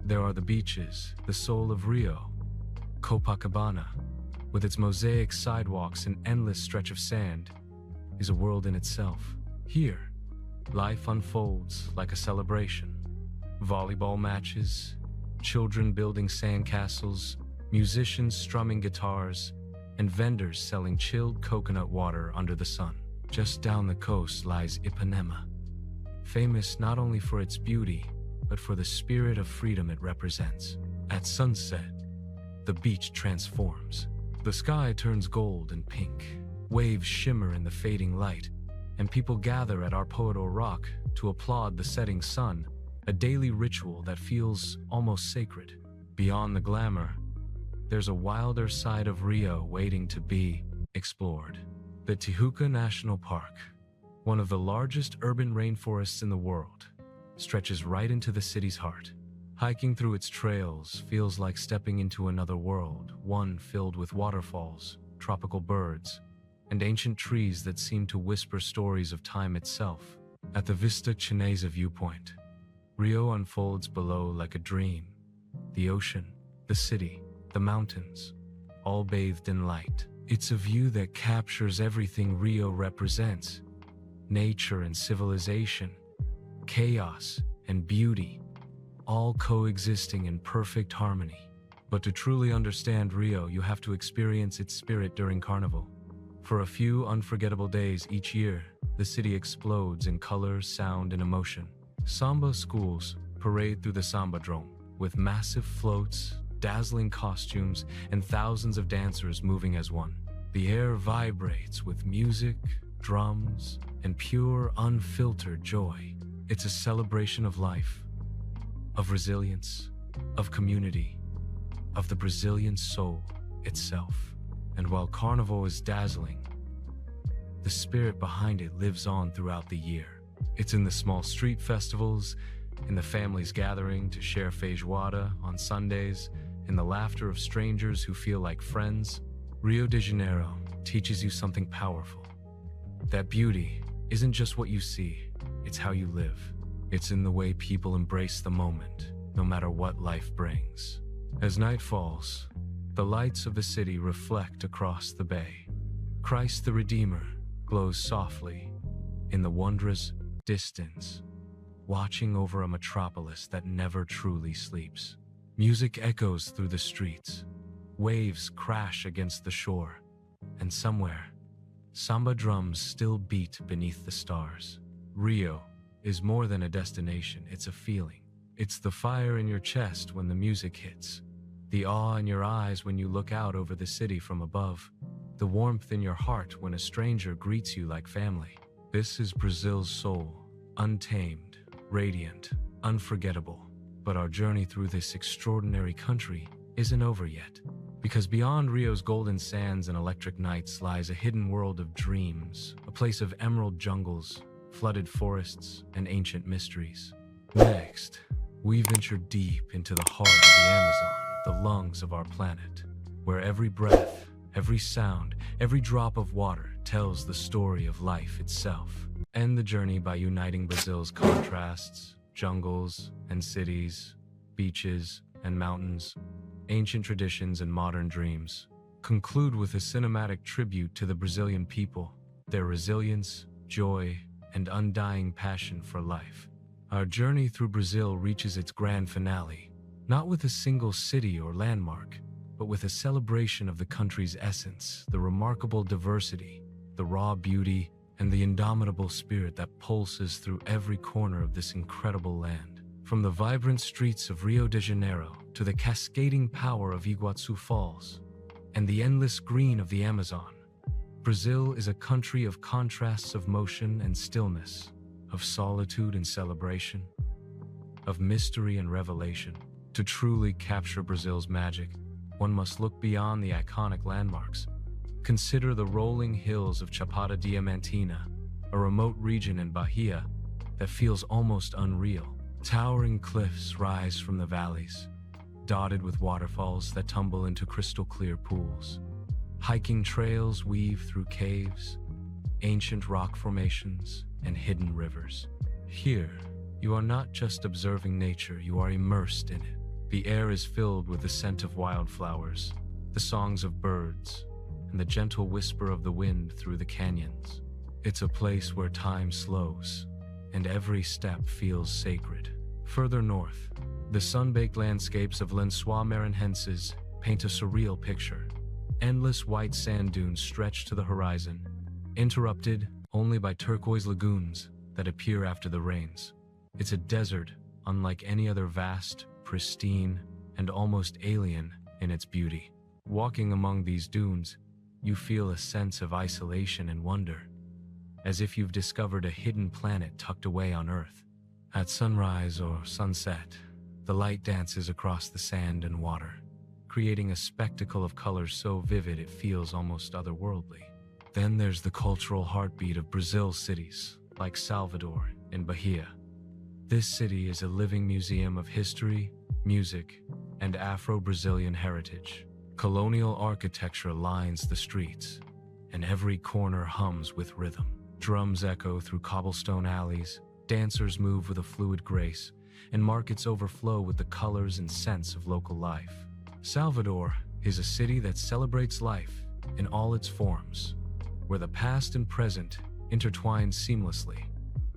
there are the beaches, the soul of Rio. Copacabana, with its mosaic sidewalks and endless stretch of sand, is a world in itself. Here, life unfolds like a celebration. Volleyball matches, children building sandcastles, musicians strumming guitars, and vendors selling chilled coconut water under the sun. Just down the coast lies Ipanema, famous not only for its beauty, but for the spirit of freedom it represents. At sunset, the beach transforms. The sky turns gold and pink, waves shimmer in the fading light, and people gather at Arpoador Rock to applaud the setting sun, a daily ritual that feels almost sacred. Beyond the glamour, there's a wilder side of Rio waiting to be explored. The Tijuca National Park, one of the largest urban rainforests in the world, stretches right into the city's heart. Hiking through its trails feels like stepping into another world, one filled with waterfalls, tropical birds, and ancient trees that seem to whisper stories of time itself. At the Vista Chinesa viewpoint, Rio unfolds below like a dream. The ocean, the city, the mountains, all bathed in light. It's a view that captures everything Rio represents: nature and civilization, chaos and beauty. all coexisting in perfect harmony. But to truly understand Rio, you have to experience its spirit during Carnival. For a few unforgettable days each year, the city explodes in color, sound, and emotion. Samba schools parade through the Samba Drome, with massive floats, dazzling costumes, and thousands of dancers moving as one. The air vibrates with music, drums, and pure, unfiltered joy. It's a celebration of life, of resilience, of community, of the Brazilian soul itself. And while Carnival is dazzling, the spirit behind it lives on throughout the year. It's in the small street festivals, in the families gathering to share feijoada on Sundays, in the laughter of strangers who feel like friends. Rio de Janeiro teaches you something powerful. That beauty isn't just what you see, it's how you live. It's in the way people embrace the moment, no matter what life brings. As night falls, the lights of the city reflect across the bay. Christ the Redeemer glows softly in the wondrous distance, watching over a metropolis that never truly sleeps. Music echoes through the streets, waves crash against the shore, and somewhere, samba drums still beat beneath the stars. Rio is more than a destination, it's a feeling. It's the fire in your chest when the music hits, the awe in your eyes when you look out over the city from above, the warmth in your heart when a stranger greets you like family. This is Brazil's soul, untamed, radiant, unforgettable. But our journey through this extraordinary country isn't over yet. Because beyond Rio's golden sands and electric nights lies a hidden world of dreams, a place of emerald jungles, flooded forests, and ancient mysteries. Next, we venture deep into the heart of the Amazon, the lungs of our planet, where every breath, every sound, every drop of water tells the story of life itself. End the journey by uniting Brazil's contrasts, jungles and cities, beaches and mountains, ancient traditions and modern dreams. Conclude with a cinematic tribute to the Brazilian people, their resilience, joy, and undying passion for life. Our journey through Brazil reaches its grand finale, not with a single city or landmark, but with a celebration of the country's essence, the remarkable diversity, the raw beauty, and the indomitable spirit that pulses through every corner of this incredible land. From the vibrant streets of Rio de Janeiro to the cascading power of Iguaçu Falls and the endless green of the Amazon, Brazil is a country of contrasts of motion and stillness, of solitude and celebration, of mystery and revelation. To truly capture Brazil's magic, one must look beyond the iconic landmarks. Consider the rolling hills of Chapada Diamantina, a remote region in Bahia that feels almost unreal. Towering cliffs rise from the valleys, dotted with waterfalls that tumble into crystal-clear pools. Hiking trails weave through caves, ancient rock formations, and hidden rivers. Here, you are not just observing nature, you are immersed in it. The air is filled with the scent of wildflowers, the songs of birds, and the gentle whisper of the wind through the canyons. It's a place where time slows, and every step feels sacred. Further north, the sun-baked landscapes of Lençóis Maranhenses paint a surreal picture. Endless white sand dunes stretch to the horizon, interrupted only by turquoise lagoons that appear after the rains. It's a desert unlike any other, vast, pristine, and almost alien in its beauty. Walking among these dunes, you feel a sense of isolation and wonder, as if you've discovered a hidden planet tucked away on Earth. At sunrise or sunset, the light dances across the sand and water, creating a spectacle of colors so vivid it feels almost otherworldly. Then there's the cultural heartbeat of Brazil's cities, like Salvador in Bahia. This city is a living museum of history, music, and Afro-Brazilian heritage. Colonial architecture lines the streets, and every corner hums with rhythm. Drums echo through cobblestone alleys, dancers move with a fluid grace, and markets overflow with the colors and scents of local life. Salvador is a city that celebrates life in all its forms, where the past and present intertwine seamlessly,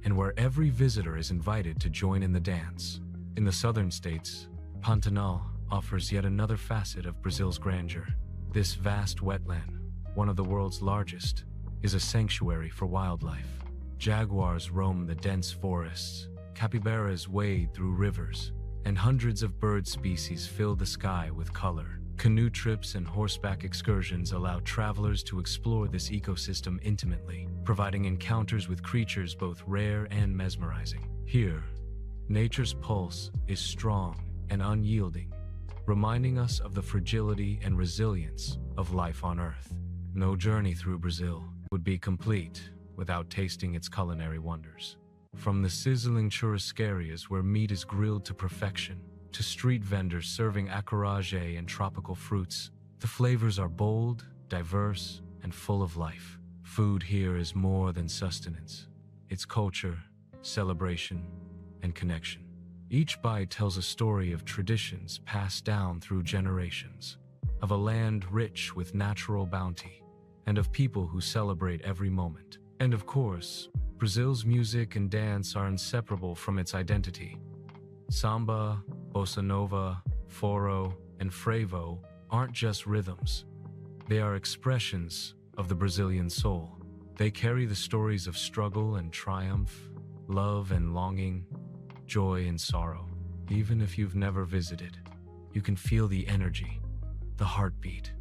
and where every visitor is invited to join in the dance. In the southern states, Pantanal offers yet another facet of Brazil's grandeur. This vast wetland, one of the world's largest, is a sanctuary for wildlife. Jaguars roam the dense forests, capybaras wade through rivers, and hundreds of bird species fill the sky with color. Canoe trips and horseback excursions allow travelers to explore this ecosystem intimately, providing encounters with creatures both rare and mesmerizing. Here, nature's pulse is strong and unyielding, reminding us of the fragility and resilience of life on Earth. No journey through Brazil would be complete without tasting its culinary wonders. From the sizzling churrascarias where meat is grilled to perfection, to street vendors serving acarajé and tropical fruits, the flavors are bold, diverse, and full of life. Food here is more than sustenance. It's culture, celebration, and connection. Each bite tells a story of traditions passed down through generations, of a land rich with natural bounty, and of people who celebrate every moment. And of course, Brazil's music and dance are inseparable from its identity. Samba, bossa nova, forró, and frevo aren't just rhythms. They are expressions of the Brazilian soul. They carry the stories of struggle and triumph, love and longing, joy and sorrow. Even if you've never visited, you can feel the energy, the heartbeat,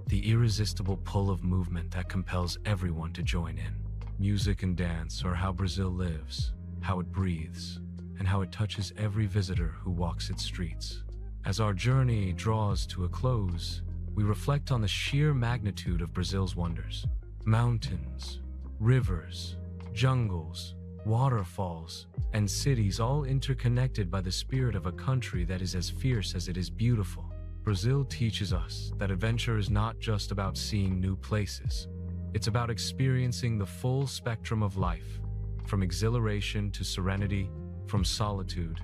the irresistible pull of movement that compels everyone to join in. Music and dance are how Brazil lives, how it breathes, and how it touches every visitor who walks its streets. As our journey draws to a close, we reflect on the sheer magnitude of Brazil's wonders. Mountains, rivers, jungles, waterfalls, and cities all interconnected by the spirit of a country that is as fierce as it is beautiful. Brazil teaches us that adventure is not just about seeing new places. It's about experiencing the full spectrum of life, from exhilaration to serenity, from solitude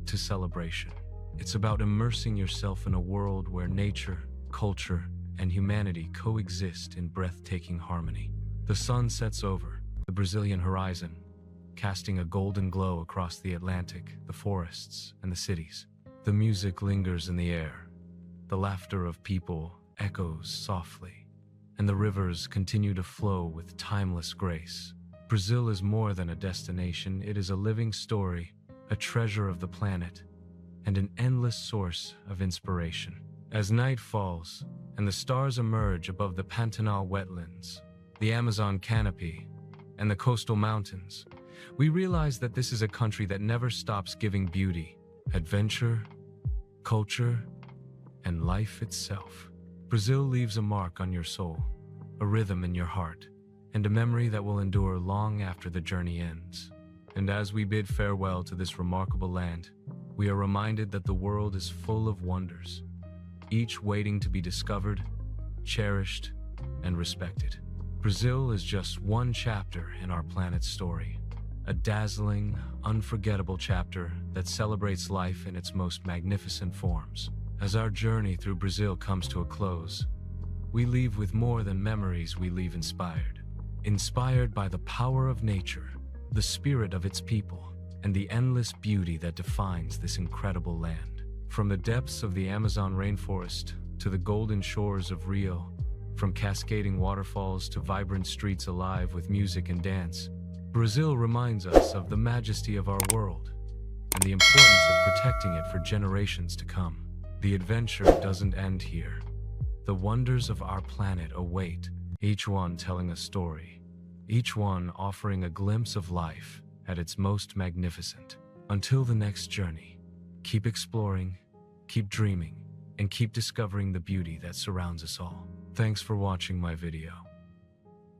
to celebration. It's about immersing yourself in a world where nature, culture, and humanity coexist in breathtaking harmony. The sun sets over the Brazilian horizon, casting a golden glow across the Atlantic, the forests, and the cities. The music lingers in the air. The laughter of people echoes softly, and the rivers continue to flow with timeless grace. Brazil is more than a destination. It is a living story, a treasure of the planet, and an endless source of inspiration. As night falls and the stars emerge above the Pantanal wetlands, the Amazon canopy, and the coastal mountains, we realize that this is a country that never stops giving beauty, adventure, culture, and life itself. Brazil leaves a mark on your soul, a rhythm in your heart, and a memory that will endure long after the journey ends. And as we bid farewell to this remarkable land, we are reminded that the world is full of wonders, each waiting to be discovered, cherished, and respected. Brazil is just one chapter in our planet's story, a dazzling, unforgettable chapter that celebrates life in its most magnificent forms. As our journey through Brazil comes to a close, we leave with more than memories. We leave inspired by the power of nature, the spirit of its people, and the endless beauty that defines this incredible land. From the depths of the Amazon rainforest to the golden shores of Rio, from cascading waterfalls to vibrant streets alive with music and dance, Brazil reminds us of the majesty of our world and the importance of protecting it for generations to come. The adventure doesn't end here. The wonders of our planet await, each one telling a story, each one offering a glimpse of life at its most magnificent. Until the next journey, keep exploring, keep dreaming, and keep discovering the beauty that surrounds us all. Thanks for watching my video.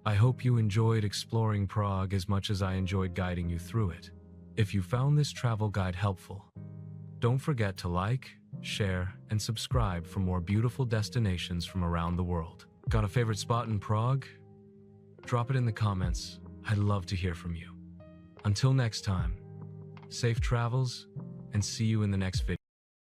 I hope you enjoyed exploring Prague as much as I enjoyed guiding you through it. If you found this travel guide helpful, don't forget to like, share, and subscribe for more beautiful destinations from around the world. Got a favorite spot in Prague? Drop it in the comments. I'd love to hear from you. Until next time, safe travels, and see you in the next video.